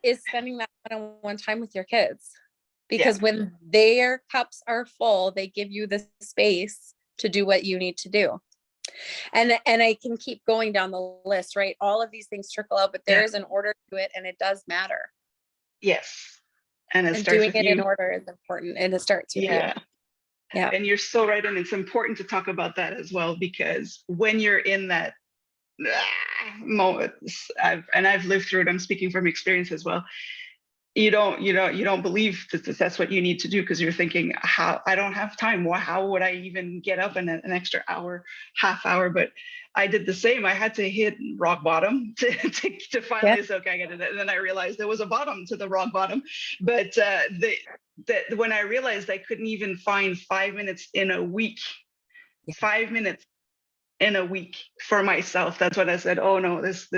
is spending that one-on-one time with your kids, Yeah. because when their cups are full, they give you the space to do what you need to do. And I can keep going down the list, right? All of these things trickle out, but there Yeah. is an order to it, and it does matter. Yes. And it And starts doing with it in you. order is important, and it starts with you. Yeah. Yeah. And you're so right. And it's important to talk about that as well, because when you're in that moment, I've lived through it, I'm speaking from experience as well. You don't believe that that's what you need to do, because you're thinking, how I don't have time. How would I even get up in an extra hour, half hour? But I did the same. I had to hit rock bottom to Yeah. finally say, okay, I get it. And then I realized there was a bottom to the rock bottom. But when I realized I couldn't even find 5 minutes in a week, Yeah. 5 minutes in a week for myself, that's when I said, oh no, this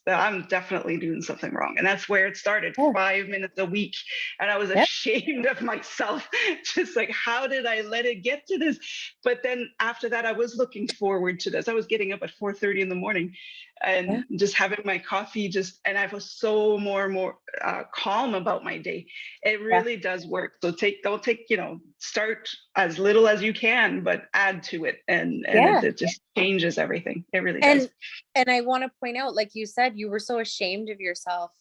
I'm definitely doing something wrong. And that's where it started. Yeah. 5 minutes a week. And I was Yeah. ashamed of myself, just like, how did I let it get to this? But then after that, I was looking forward to this. I was getting up at 4:30 in the morning Yeah. and just having my coffee, and I was so more calm about my day. It Yeah. really does work. So don't take, start as little as you can, but add to it. And Yeah. it just changes everything. It really does. And I want to point out, like you said, you were so ashamed of yourself.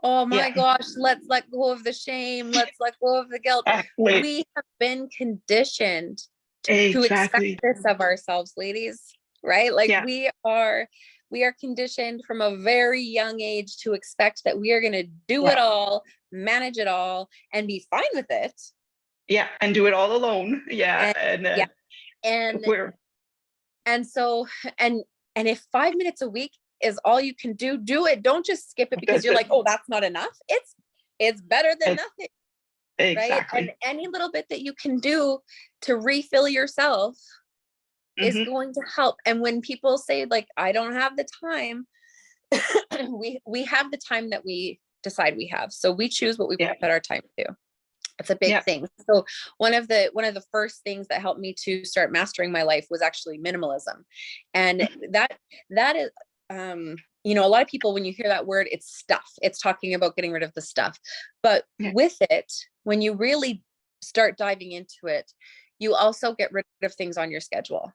Oh my Yeah, gosh, let's let go of the shame. Let's let go of the guilt. exactly. We have been conditioned to expect Exactly. this of ourselves, ladies, right? Like Yeah, we are conditioned from a very young age to expect that we are going to do yeah, it all, manage it all, and be fine with it. yeah. And do it all alone. Yeah. And And yeah, and we're, and so and and if 5 minutes a week is all you can do, do it. Don't just skip it because that's you're it. like, oh, that's not enough. It's better than It's, nothing, right? And exactly. any little bit that you can do to refill yourself is Hmm. going to help. And when people say, like, I don't have the time, we have the time that we decide we have. So we choose what we Yeah, put our time to. It's a big yeah. thing. So one of the first things that helped me to start mastering my life was actually minimalism. And that is, a lot of people, when you hear that word, it's stuff. It's talking about getting rid of the stuff. But Yeah. with it, when you really start diving into it, you also get rid of things on your schedule.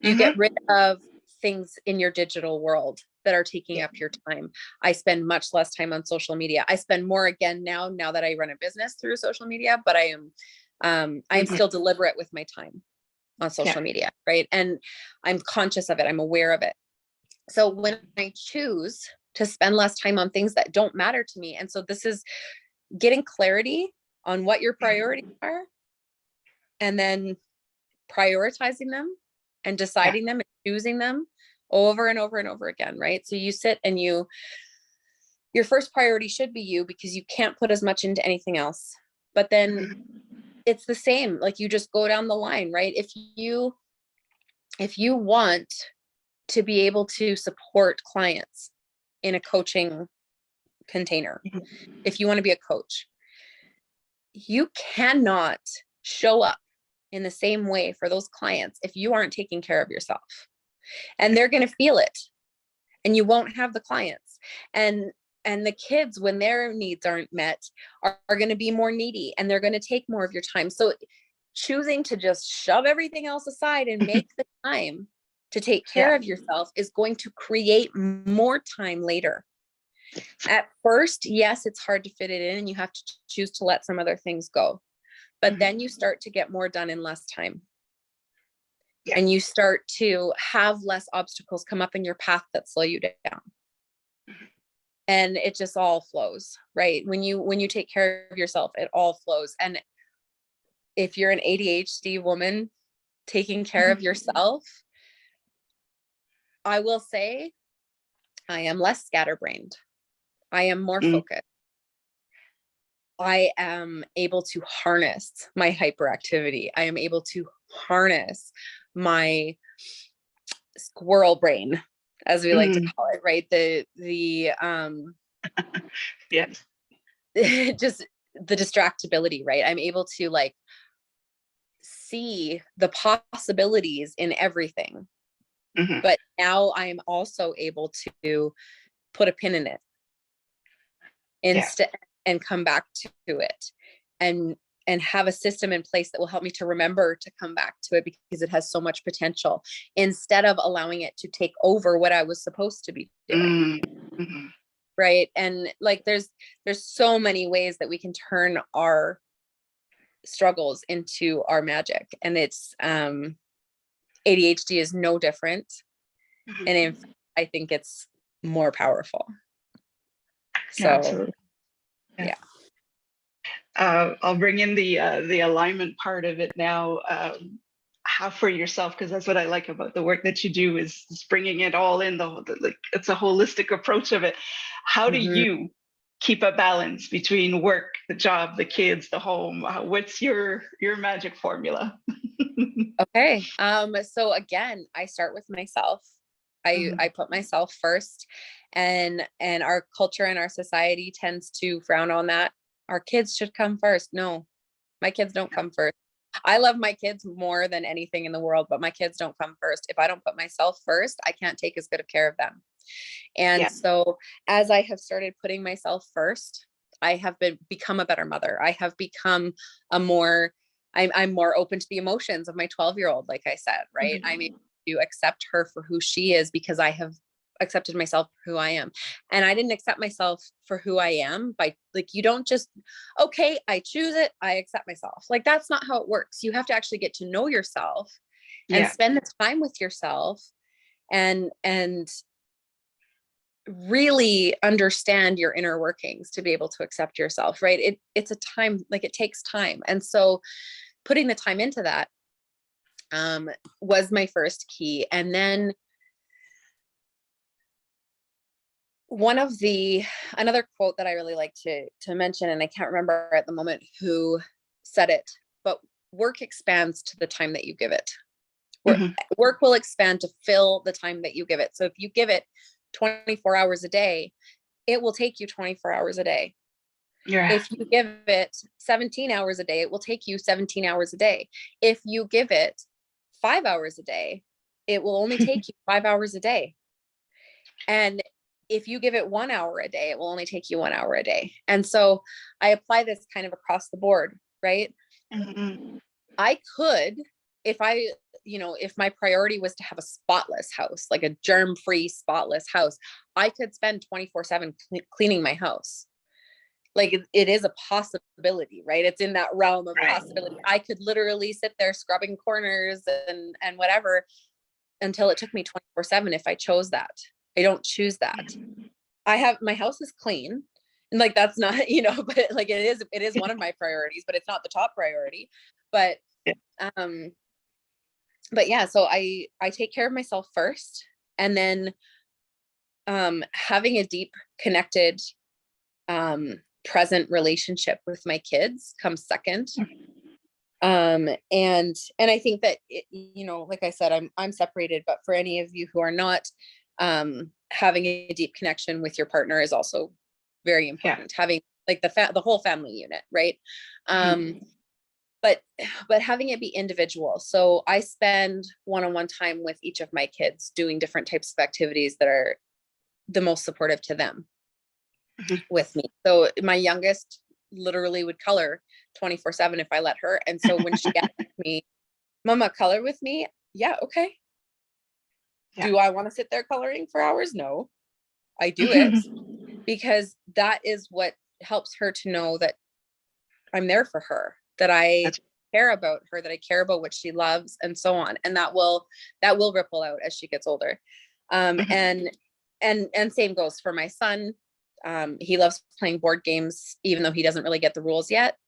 You get Hmm. rid of things in your digital world that are taking Yeah. up your time. I spend much less time on social media. I spend more again now that I run a business through social media, but I'm Hmm. still deliberate with my time on Yeah. social media, right? And I'm conscious of it. I'm aware of it. So when I choose to spend less time on things that don't matter to me, and so this is getting clarity on what your priorities are, and then prioritizing them and Yeah. deciding them and choosing them over and over and over again, right? So you sit and your first priority should be you, because you can't put as much into anything else. But then Mhm. it's the same, like you just go down the line, right? If you want to be able to support clients in a coaching container, if you want to be a coach, you cannot show up in the same way for those clients if you aren't taking care of yourself. And they're going to feel it, and you won't have the clients. And the kids, when their needs aren't met, are going to be more needy, and they're going to take more of your time. So choosing to just shove everything else aside and make the time to take care Yeah. of yourself is going to create more time later. At first, yes, it's hard to fit it in and you have to choose to let some other things go. But then you start to get more done in less time. Yeah. And you start to have less obstacles come up in your path that slow you down. And it just all flows, right? When you take care of yourself, it all flows. And if you're an ADHD woman taking care of yourself, I will say I am less scatterbrained. I am more focused. I am able to harness my hyperactivity. I am able to harness my squirrel brain, as we like to call it, right? Yes. Just the distractibility, right? I'm able to like see the possibilities in everything. But now I am also able to put a pin in it instead and come back to it and have a system in place that will help me to remember to come back to it because it has so much potential instead of allowing it to take over what I was supposed to be doing. Right. And like, there's so many ways that we can turn our struggles into our magic. And it's, ADHD is no different. And I think it's more powerful. So, absolutely. Yeah. I'll bring in the alignment part of it now. How for yourself, because that's what I like about the work that you do is bringing it all in. Like it's a holistic approach of it. How do you keep a balance between work, the job, the kids, the home? What's your magic formula? Okay. So again, I start with myself. I put myself first, and our culture and our society tends to frown on that. Our kids should come first. No, my kids don't come first. I love my kids more than anything in the world, but my kids don't come first. If I don't put myself first, I can't take as good of care of them. And so as I have started putting myself first, I have become a better mother. I have become I'm more open to the emotions of my 12-year-old, like I said, right? I'm able to accept her for who she is because I have accepted myself for who I am. And I didn't accept myself for who I am by like, you don't just, okay, I choose it, I accept myself. Like, that's not how it works. You have to actually get to know yourself and spend the time with yourself and really understand your inner workings to be able to accept yourself, right? It's a time, like it takes time. And so putting the time into that was my first key. And then another quote that I really like to mention, and I can't remember at the moment who said it, but work expands to the time that you give it. Work will expand to fill the time that you give it. So if you give it 24 hours a day, it will take you 24 hours a day. If you give it 17 hours a day, it will take you 17 hours a day. If you give it 5 hours a day, it will only take you 5 hours a day. And if you give it 1 hour a day, it will only take you 1 hour a day. And so I apply this kind of across the board, right? I could, if my priority was to have a spotless house, like a germ-free, spotless house, I could spend 24/7 cleaning my house. Like it is a possibility, right? It's in that realm of possibility. I could literally sit there scrubbing corners and whatever until it took me 24/7 if I chose that. I don't choose that. My house is clean. And like, that's not, but like it is one of my priorities, but it's not the top priority. But yeah, so I take care of myself first, and then having a deep, connected, present relationship with my kids comes second. And I think that like I said, I'm separated, but for any of you who are not, having a deep connection with your partner is also very important. Having like the whole family unit, right? But having it be individual. So I spend one-on-one time with each of my kids doing different types of activities that are the most supportive to them with me. So my youngest literally would color 24/7 if I let her. And so when she asked me, Mama, color with me? Yeah, okay. Do I want to sit there coloring for hours? No, I do it. because that is what helps her to know that I'm there for her, that I care about her, that I care about what she loves, and so on. And that will ripple out as she gets older. And same goes for my son. He loves playing board games, even though he doesn't really get the rules yet.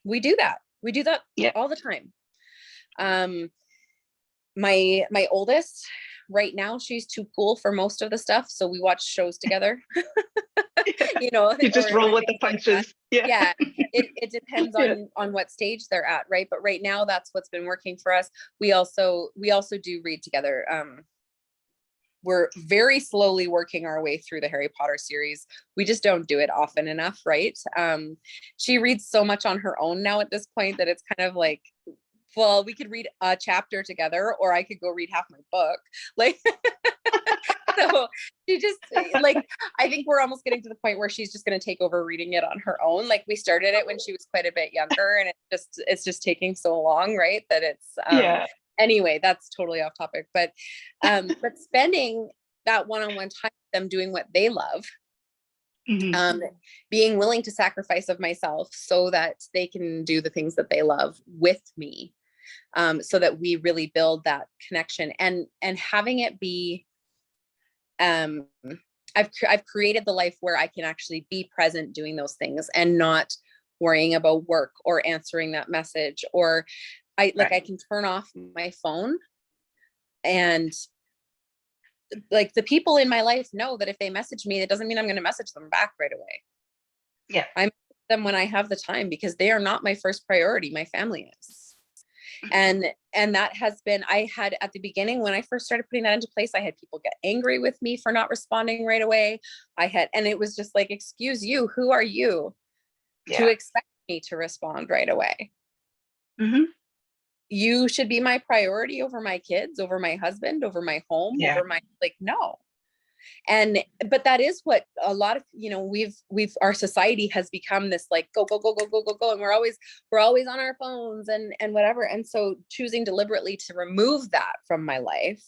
We do that Yeah. all the time. My oldest right now, she's too cool for most of the stuff, so we watch shows together. You just roll with the like punches. Yeah, it depends on what stage they're at, right? But right now, that's what's been working for us. We also do read together. We're very slowly working our way through the Harry Potter series. We just don't do it often enough, right? She reads so much on her own now at this point that it's kind of like, well, we could read a chapter together, or I could go read half my book. Like, so she just like, I think we're almost getting to the point where she's just going to take over reading it on her own. Like, we started it when she was quite a bit younger, and it's just taking so long, right? That it's, anyway, that's totally off topic, but spending that one-on-one time with them doing what they love, being willing to sacrifice of myself so that they can do the things that they love with me, so that we really build that connection, and having it be, I've created the life where I can actually be present doing those things and not worrying about work or answering that message, or I can turn off my phone, and like, the people in my life know that if they message me, it doesn't mean I'm going to message them back right away. Yeah. I message them when I have the time, because they are not my first priority. My family is. And that has been, I had at the beginning, when I first started putting that into place, I had people get angry with me for not responding right away. And it was just like, excuse you, who are you to expect me to respond right away? You should be my priority over my kids, over my husband, over my home, over my, like, no. But that is what a lot of, our society has become, this like, go, go, go, go, go, go, go. And we're always on our phones and whatever. And so choosing deliberately to remove that from my life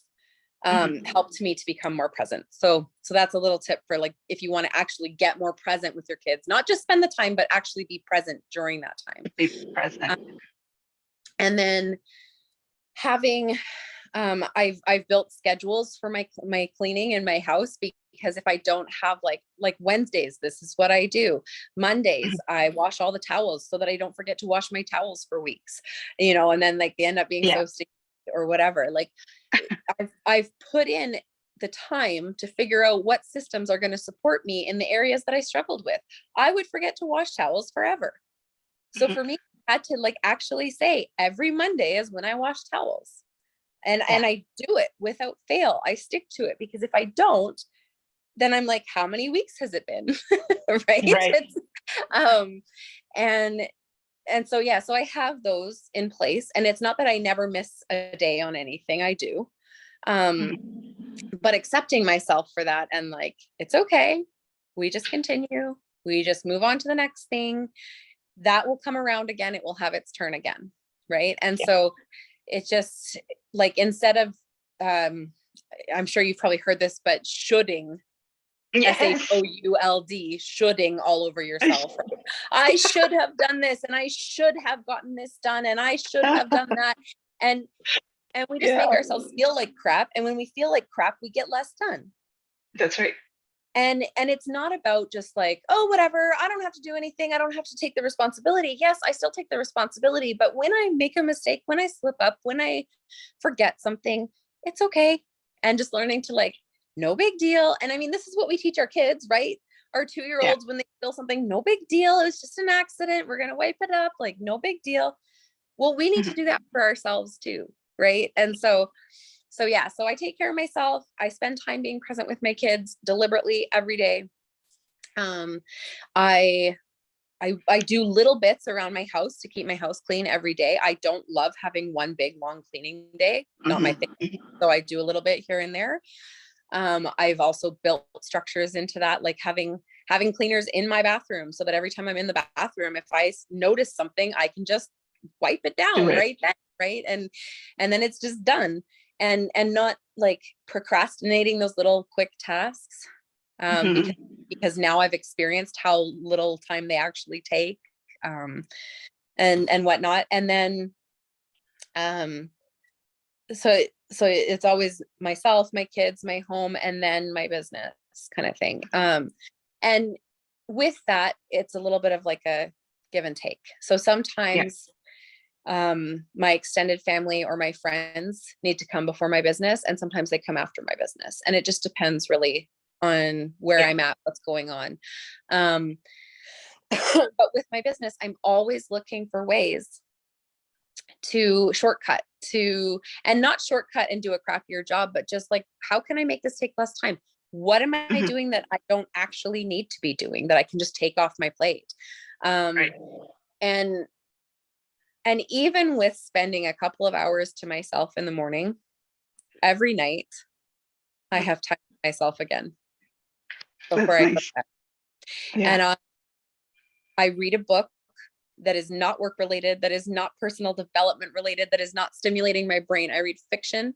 helped me to become more present. So that's a little tip for, like, if you want to actually get more present with your kids, not just spend the time, but actually be present during that time. Be present. And then having, I've built schedules for my cleaning in my house, because if I don't have like Wednesdays, this is what I do. Mondays, I wash all the towels so that I don't forget to wash my towels for weeks, and then like they end up being so sticky or whatever. Like, I've put in the time to figure out what systems are going to support me in the areas that I struggled with. I would forget to wash towels forever. So for me, I had to like actually say every Monday is when I wash towels. And I do it without fail. I stick to it, because if I don't, then I'm like, how many weeks has it been? Right. And so, so I have those in place, and it's not that I never miss a day on anything. I do. But accepting myself for that, and like, it's okay. We just continue. We just move on to the next thing. That will come around again. It will have its turn again. Right. And so it's just like, instead of, I'm sure you've probably heard this, but shoulding, SHOULD, shoulding all over yourself. Right? I should have done this, and I should have gotten this done, and I should have done that. And we just make ourselves feel like crap. And when we feel like crap, we get less done. That's right. And it's not about just like, oh, whatever, I don't have to do anything, I don't have to take the responsibility. Yes, I still take the responsibility, but when I make a mistake, when I slip up, when I forget something, it's okay. And just learning to like, no big deal. And I mean, this is what we teach our kids, right? Our 2-year-olds, when they feel something, no big deal, it was just an accident, we're gonna wipe it up, like, no big deal. Well, we need to do that for ourselves too, right? And so I take care of myself. I spend time being present with my kids deliberately every day. I do little bits around my house to keep my house clean every day. I don't love having one big long cleaning day, not my thing. So I do a little bit here and there. I've also built structures into that, like having cleaners in my bathroom, so that every time I'm in the bathroom, if I notice something, I can just wipe it down right then, right? And then it's just done. And not like procrastinating those little quick tasks. Mhm. Because now I've experienced how little time they actually take, and whatnot. And then, um, so it's always myself, my kids, my home, and then my business kind of thing. And with that, it's a little bit of like a give and take. So Yeah. sometimes my extended family or my friends need to come before my business, and sometimes they come after my business. And it just depends really on where Yeah. I'm at, what's going on. Um, but with my business, I'm always looking for ways to shortcut to, and not shortcut and do a crappier job, but just like, how can I make this take less time? What am I Mhm. doing that I don't actually need to be doing, that I can just take off my plate? Right. And and even with spending a couple of hours to myself in the morning, every night, I Mhm. have time to myself again before That's I go to nice. bed. Yeah. And I read a book that is not work related, that is not personal development related, that is not stimulating my brain. I read fiction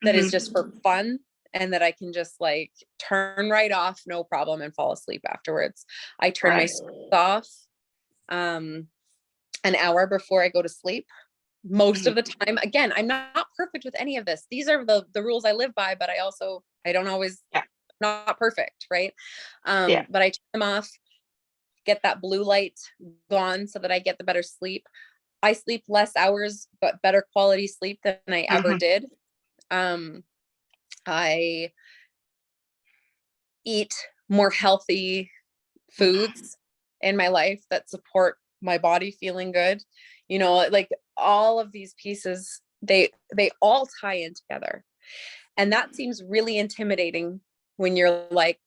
that is just for Mhm. fun, and that I can just like turn right off, no problem, and fall asleep afterwards. I turn my Right. screens off um, an hour before I go to sleep. Most of Mhm. the time, again, I'm not perfect with any of this. These are the rules I live by, but I don't always, Yeah. not perfect, right? Yeah. But I turn them off, get that blue light gone so that I get the better sleep. I sleep less hours, but better quality sleep than I ever Mhm. did. Um, I eat more healthy foods in my life that support my body feeling good. Like all of these pieces, they all tie in together. And that seems really intimidating when you're like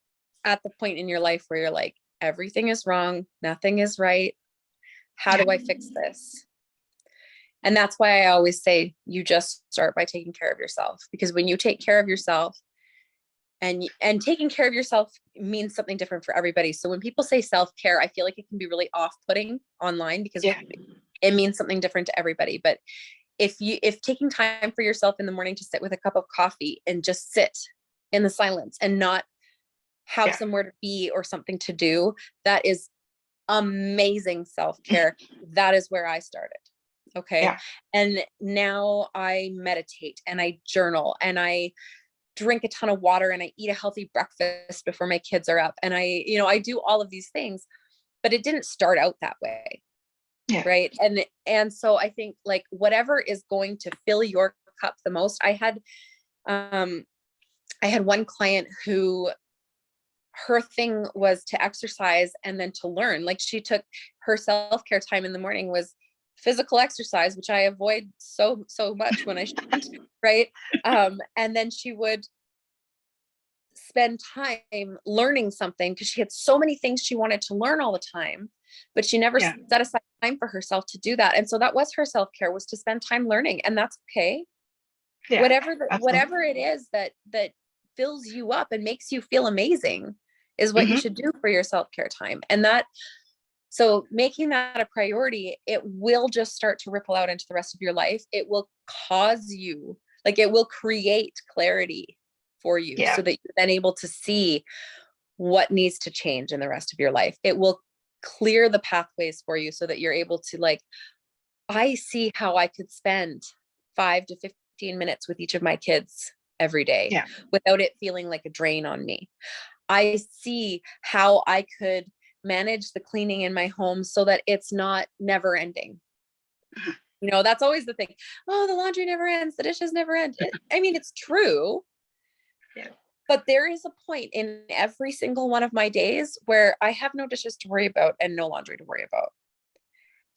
at the point in your life where you're like, everything is wrong, nothing is right. How Yeah. do I fix this? And that's why I always say you just start by taking care of yourself, because when you take care of yourself, and taking care of yourself means something different for everybody. So when people say self-care, I feel like it can be really off-putting online, because Yeah. it means something different to everybody. But if taking time for yourself in the morning to sit with a cup of coffee and just sit in the silence and not have Yeah. somewhere to be or something to do, that is amazing self-care. That is where I started. Okay. Yeah. And now I meditate and I journal and I drink a ton of water and I eat a healthy breakfast before my kids are up. And I do all of these things, but it didn't start out that way. Yeah. Right. And so I think like whatever is going to fill your cup the most. Um I had one client who, her thing was to exercise and then to learn. Like she took her self-care time in the morning was physical exercise, which I avoid so much when I shouldn't, right? And then she would spend time learning something because she had so many things she wanted to learn all the time, but she never Yeah. set aside time for herself to do that. And so that was her self-care, was to spend time learning. And that's okay. Yeah. Absolutely. Whatever it is that fills you up and makes you feel amazing is what you Mhm. should do for your self-care time. And that, so making that a priority, it will just start to ripple out into the rest of your life. It will cause you, like it will create clarity for you so Yeah. that you're then able to see what needs to change in the rest of your life. It will clear the pathways for you so that you're able to like, I see how I could spend 5 to 15 minutes with each of my kids every day Yeah. without it feeling like a drain on me. I see how I could manage the cleaning in my home so that it's not never ending. That's always the thing. Oh, the laundry never ends, the dishes never end. I mean, it's true, Yeah. but there is a point in every single one of my days where I have no dishes to worry about and no laundry to worry about.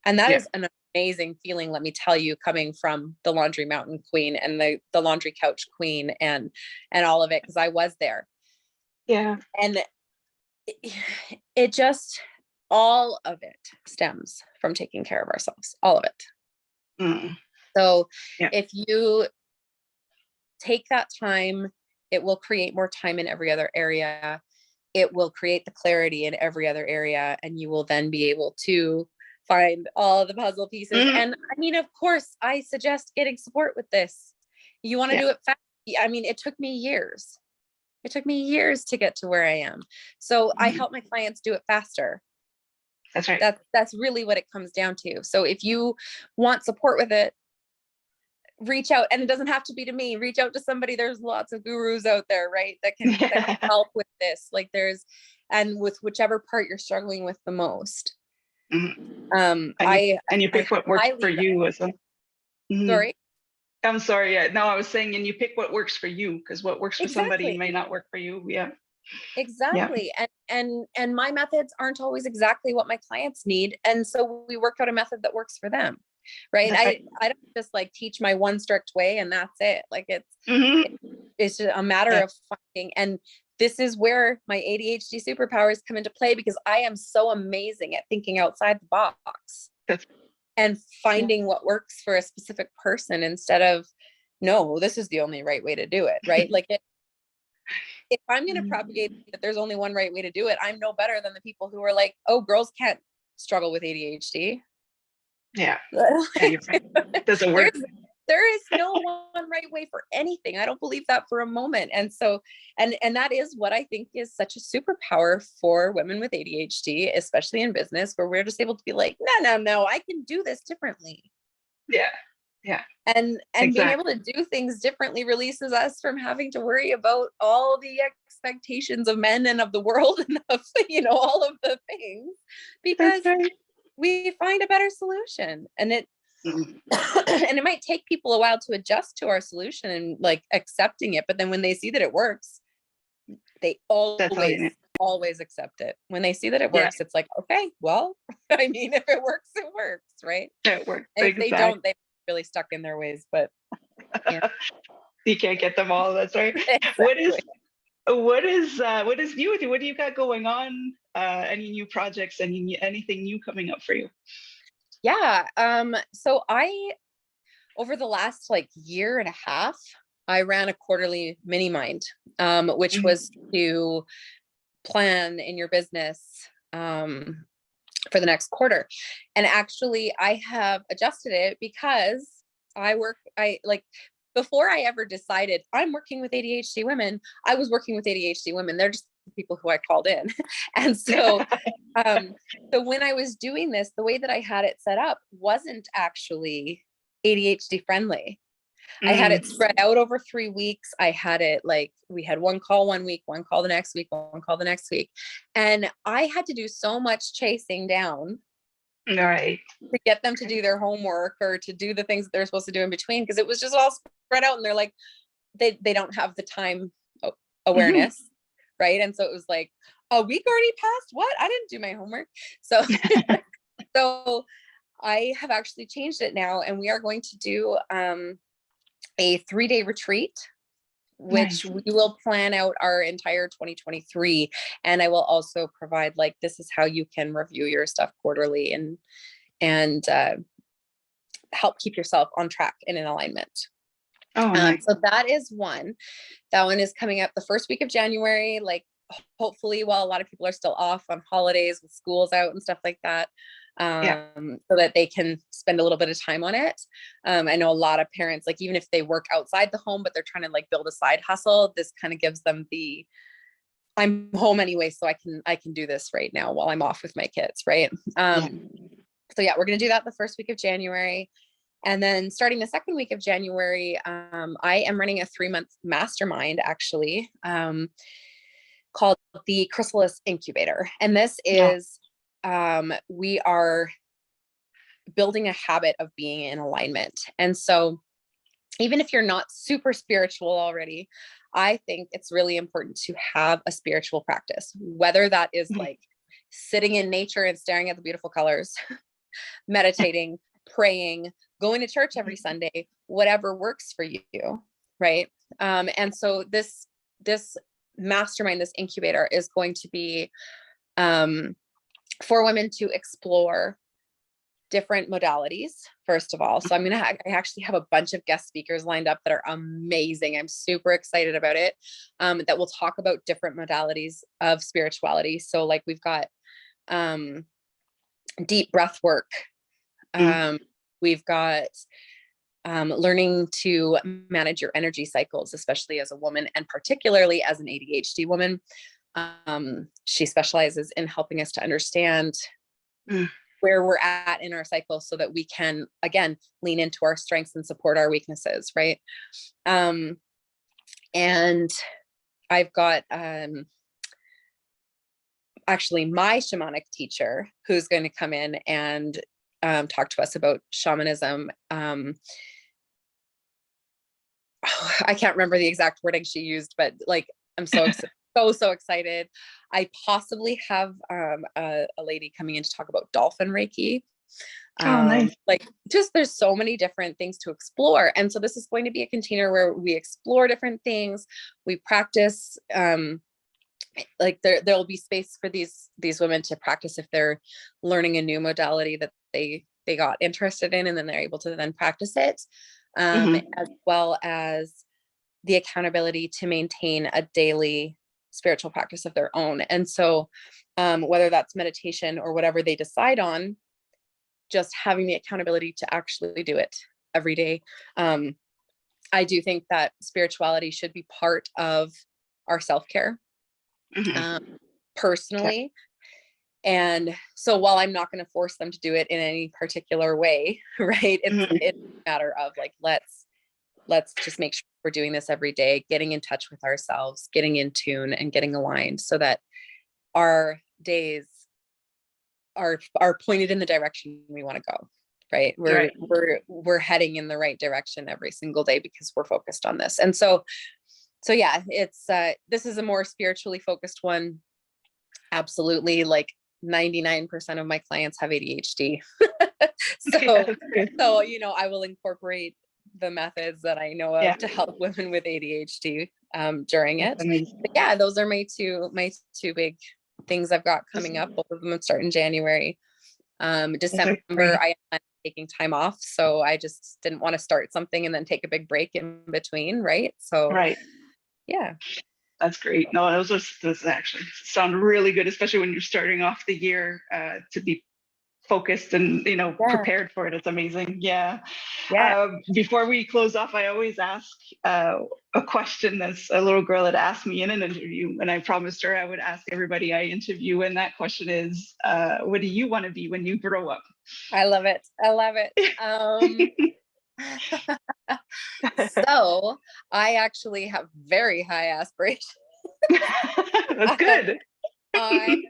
And that Yeah. is an amazing feeling, let me tell you, coming from the laundry mountain queen and the laundry couch queen and all of it, because I was there. Yeah. And it just, all of it stems from taking care of ourselves, all of it. Mm. So Yeah. if you take that time, it will create more time in every other area. It will create the clarity in every other area, and you will then be able to find all the puzzle pieces. Mhm. And I mean, of course, I suggest getting support with this. You want to Yeah. do it fast. I mean, it took me years. It took me years to get to where I am. So I help my clients do it faster. That's right. That's really what it comes down to. So if you want support with it, reach out, and it doesn't have to be to me. Reach out to somebody. There's lots of gurus out there, right? That can help with this. Like and with whichever part you're struggling with the most. And you pick what works for you as well. Sorry. I'm sorry. Yeah. No, I was saying, and you pick what works for you, because what works for somebody may not work for you. Yeah. Exactly. Yeah. And my methods aren't always exactly what my clients need. And so we work out a method that works for them. Right. I don't just like teach my one strict way and that's it. Like it's just a matter of finding, and this is where my ADHD superpowers come into play, because I am so amazing at thinking outside the box and finding what works for a specific person instead of, no, this is the only right way to do it. Right. Like if I'm going to propagate that there's only one right way to do it, I'm no better than the people who are like, oh, girls can't struggle with ADHD. Yeah. You're right. It doesn't work. There is no one right way for anything. I don't believe that for a moment. And so, and that is what I think is such a superpower for women with ADHD, especially in business, where we're just able to be like, no, I can do this differently. Yeah. Yeah. And being able to do things differently releases us from having to worry about all the expectations of men and of the world and of, all of the things, because we find a better solution. And it and it might take people a while to adjust to our solution and like accepting it, but then when they see that it works, they always accept it. When they see that it works, it's like, okay, well, I mean, if it works, it works, right? It works. If they don't, they're really stuck in their ways. But you can't get them all. That's right. Exactly. What is new with you? What do you got going on? Any new projects? Anything new coming up for you? Yeah. So over the last like year and a half, I ran a quarterly mini mind, which was to plan in your business for the next quarter. And actually I have adjusted it because before I ever decided I'm working with ADHD women, I was working with ADHD women. They're just the people who I called in. And so, so when I was doing this, the way that I had it set up wasn't actually ADHD friendly. I had it spread out over 3 weeks. I had it like, we had one call one week, one call the next week, one call the next week. And I had to do so much chasing down to get them to do their homework or to do the things that they're supposed to do in between, because it was just all spread out and they're like, they don't have the time awareness. Right. And so it was like, a week already passed. What? I didn't do my homework. So, so I have actually changed it now, and we are going to do a 3-day retreat, which we will plan out our entire 2023. And I will also provide like, this is how you can review your stuff quarterly and help keep yourself on track and in alignment. So that is one. That one is coming up the first week of January, like hopefully while a lot of people are still off on holidays with schools out and stuff like that. So that they can spend a little bit of time on it. I know a lot of parents, like even if they work outside the home, but they're trying to like build a side hustle, this kind of gives them I'm home anyway, so I can do this right now while I'm off with my kids. Right. So yeah, we're going to do that the first week of January. And then starting the second week of January, I am running a 3-month mastermind actually, called the Chrysalis Incubator. And this is, we are building a habit of being in alignment. And so even if you're not super spiritual already, I think it's really important to have a spiritual practice, whether that is like sitting in nature and staring at the beautiful colors, meditating, praying, going to church every Sunday, whatever works for you. Right. And so this mastermind, this incubator is going to be, for women to explore different modalities, first of all. So I actually have a bunch of guest speakers lined up that are amazing. I'm super excited about it, that will talk about different modalities of spirituality. So like we've got, deep breath work. We've got, learning to manage your energy cycles, especially as a woman and particularly as an ADHD woman. She specializes in helping us to understand where we're at in our cycle so that we can, again, lean into our strengths and support our weaknesses, right? And I've got actually my shamanic teacher who's going to come in and talk to us about shamanism. I can't remember the exact wording she used, but like, I'm so excited. I possibly have a lady coming in to talk about dolphin Reiki. Oh, nice. Like, just there's so many different things to explore. And so this is going to be a container where we explore different things. We practice, like there'll be space for these women to practice if they're learning a new modality that they got interested in, and then they're able to then practice it, as well as the accountability to maintain a daily spiritual practice of their own. And so whether that's meditation or whatever they decide on, just having the accountability to actually do it every day. I do think that spirituality should be part of our self-care, personally. And so while I'm not going to force them to do it in any particular way, right? It's a matter of like, let's just make sure we're doing this every day, getting in touch with ourselves, getting in tune and getting aligned so that our days are pointed in the direction we want to go. Right. We're heading in the right direction every single day because we're focused on this. And so yeah, it's this is a more spiritually focused one. Absolutely. Like 99% of my clients have ADHD. So, you know, I will incorporate the methods that I know of to help women with ADHD during it. But yeah, those are my two big things I've got coming up. Both of them start in January. December, I am taking time off. So I just didn't want to start something and then take a big break in between. Right. So, yeah. That's great. No, those actually sound really good, especially when you're starting off the year, to be focused and, you know, prepared for it. It's amazing. Yeah. Before we close off, I always ask a question that's a little girl had asked me in an interview, and I promised her I would ask everybody I interview. And that question is, what do you want to be when you grow up? I love it. So I actually have very high aspirations. That's good. I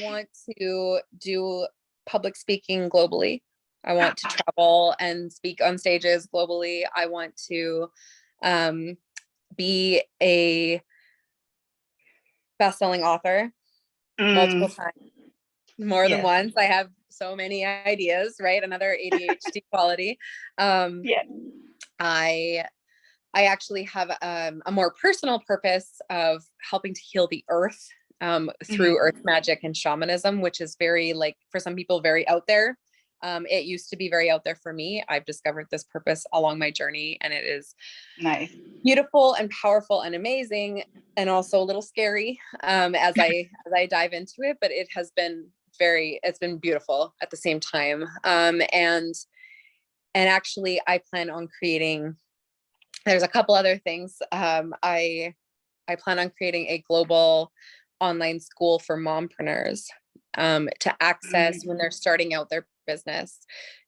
want to do public speaking globally. I want to travel and speak on stages globally. I want to be a best-selling author multiple times, more than once. I have so many ideas, right? Another ADHD quality. I actually have a more personal purpose of helping to heal the earth through earth magic and shamanism, which is very, like, for some people, very out there. It used to be very out there for me. I've discovered this purpose along my journey, and it is nice, beautiful and powerful and amazing, and also a little scary as I dive into it. But it has been it's been beautiful at the same time. And actually, I plan on creating. There's a couple other things. I plan on creating a global online school for mompreneurs to access when they're starting out their business,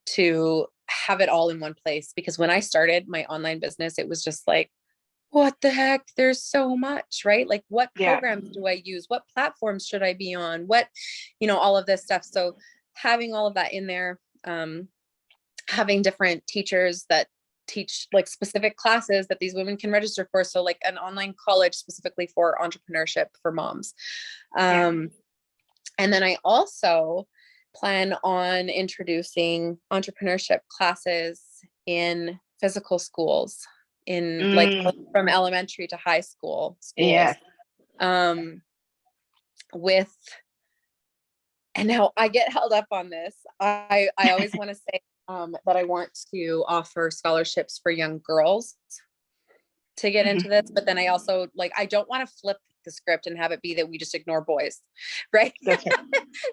to have it all in one place. Because when I started my online business, it was just like, what the heck? There's so much, right? Like, what programs do I use? What platforms should I be on? What, all of this stuff. So having all of that in there, having different teachers that teach like specific classes that these women can register for. So like an online college specifically for entrepreneurship for moms. And then I also plan on introducing entrepreneurship classes in physical schools, in like from elementary to high school schools. And now I get held up on this. I always want to say that I want to offer scholarships for young girls to get into this, but then I also I don't want to flip the script and have it be that we just ignore boys, right?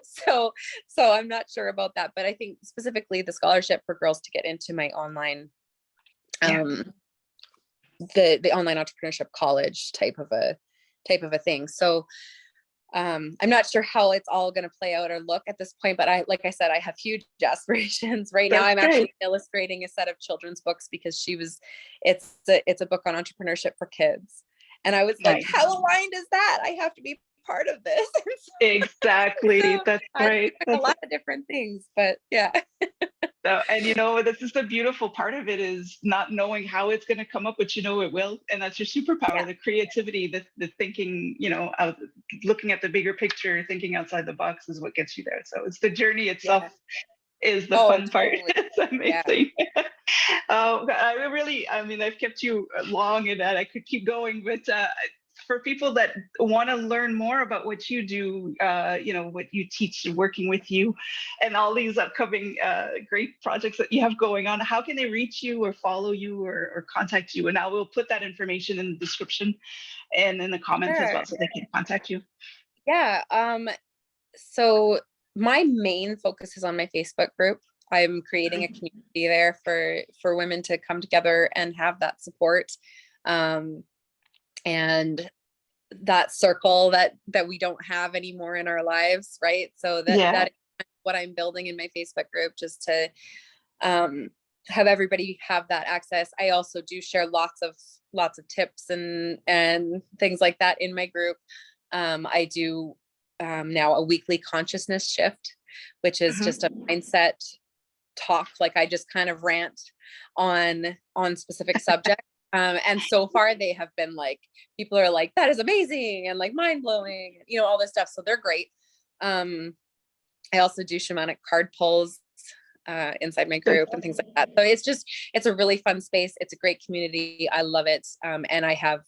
So I'm not sure about that, but I think specifically the scholarship for girls to get into my online Yeah. The online entrepreneurship college type of a thing. So I'm not sure how it's all going to play out or look at this point, but like I said, I have huge aspirations. Right now, That's I'm great. actually illustrating a set of children's books because it's a book on entrepreneurship for kids. And I was like, Nice. how aligned is that? I have to be part of this. Exactly. So That's I right. took a lot of different things, but yeah. So, and this is the beautiful part of it, is not knowing how it's going to come up, but it will. And that's your superpower, Yeah. the creativity, the thinking, looking at the bigger picture, thinking outside the box is what gets you there. So it's the journey itself Yeah. is the Oh, fun part. totally. It's Yeah. amazing. I've kept you long and that I could keep going, but for people that want to learn more about what you do, what you teach, working with you, and all these upcoming great projects that you have going on, how can they reach you or follow you or contact you? And I will put that information in the description and in the comments as Sure. well, so they can contact you. Yeah. So my main focus is on my Facebook group. I'm creating a community there for women to come together and have that support. And that circle that we don't have anymore in our lives, right? So Yeah. that is what I'm building in my Facebook group, just to have everybody have that access. I also do share lots of tips and things like that in my group. I do now a weekly consciousness shift, which is just a mindset talk. Like I just kind of rant on specific subjects. And so far they have been like, people are like, that is amazing and like mind blowing, all this stuff. So they're great. I also do shamanic card pulls inside my group and things like that. So it's a really fun space. It's a great community. I love it. And I have,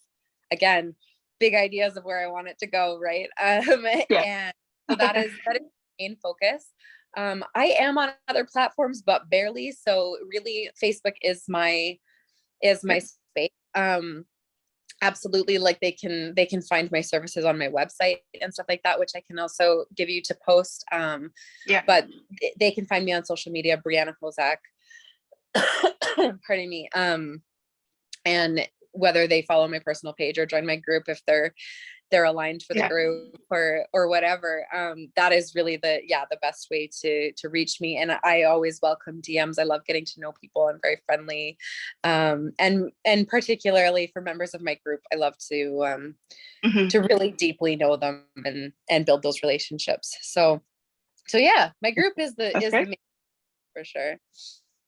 again, big ideas of where I want it to go. Right. And so that is the main focus. I am on other platforms, but barely. So really Facebook is my space. Absolutely. Like they can find my services on my website and stuff like that, which I can also give you to post. But they can find me on social media, Brianna Hosack. Pardon me. And whether they follow my personal page or join my group, if they're aligned for the group or whatever, that is really the best way to reach me. And I always welcome DMs. I love getting to know people. I'm very friendly. And particularly for members of my group, I love to really deeply know them and build those relationships. So yeah, my group is the main, for sure.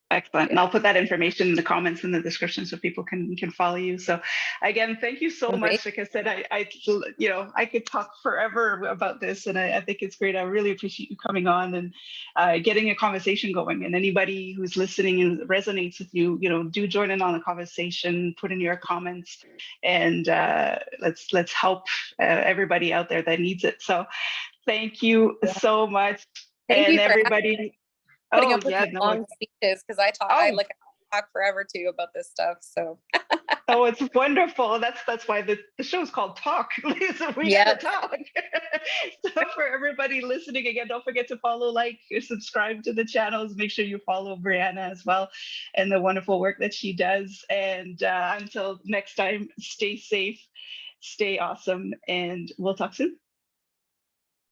Excellent. And I'll put that information in the comments in the description so people can follow you. So again, thank you so much. Like I said, I could talk forever about this, and I think it's great. I really appreciate you coming on and getting a conversation going. And anybody who's listening and resonates with you, do join in on the conversation, put in your comments, and let's help everybody out there that needs it. So thank you so much. Thank and you for everybody. Putting up with my long speeches, because I talk forever to you about this stuff. So oh, it's wonderful. That's why the show's called Talk. Lisa, we gotta talk. So for everybody listening, again, don't forget to follow, like, or subscribe to the channels. Make sure you follow Brianna as well and the wonderful work that she does. And until next time, stay safe, stay awesome, and we'll talk soon.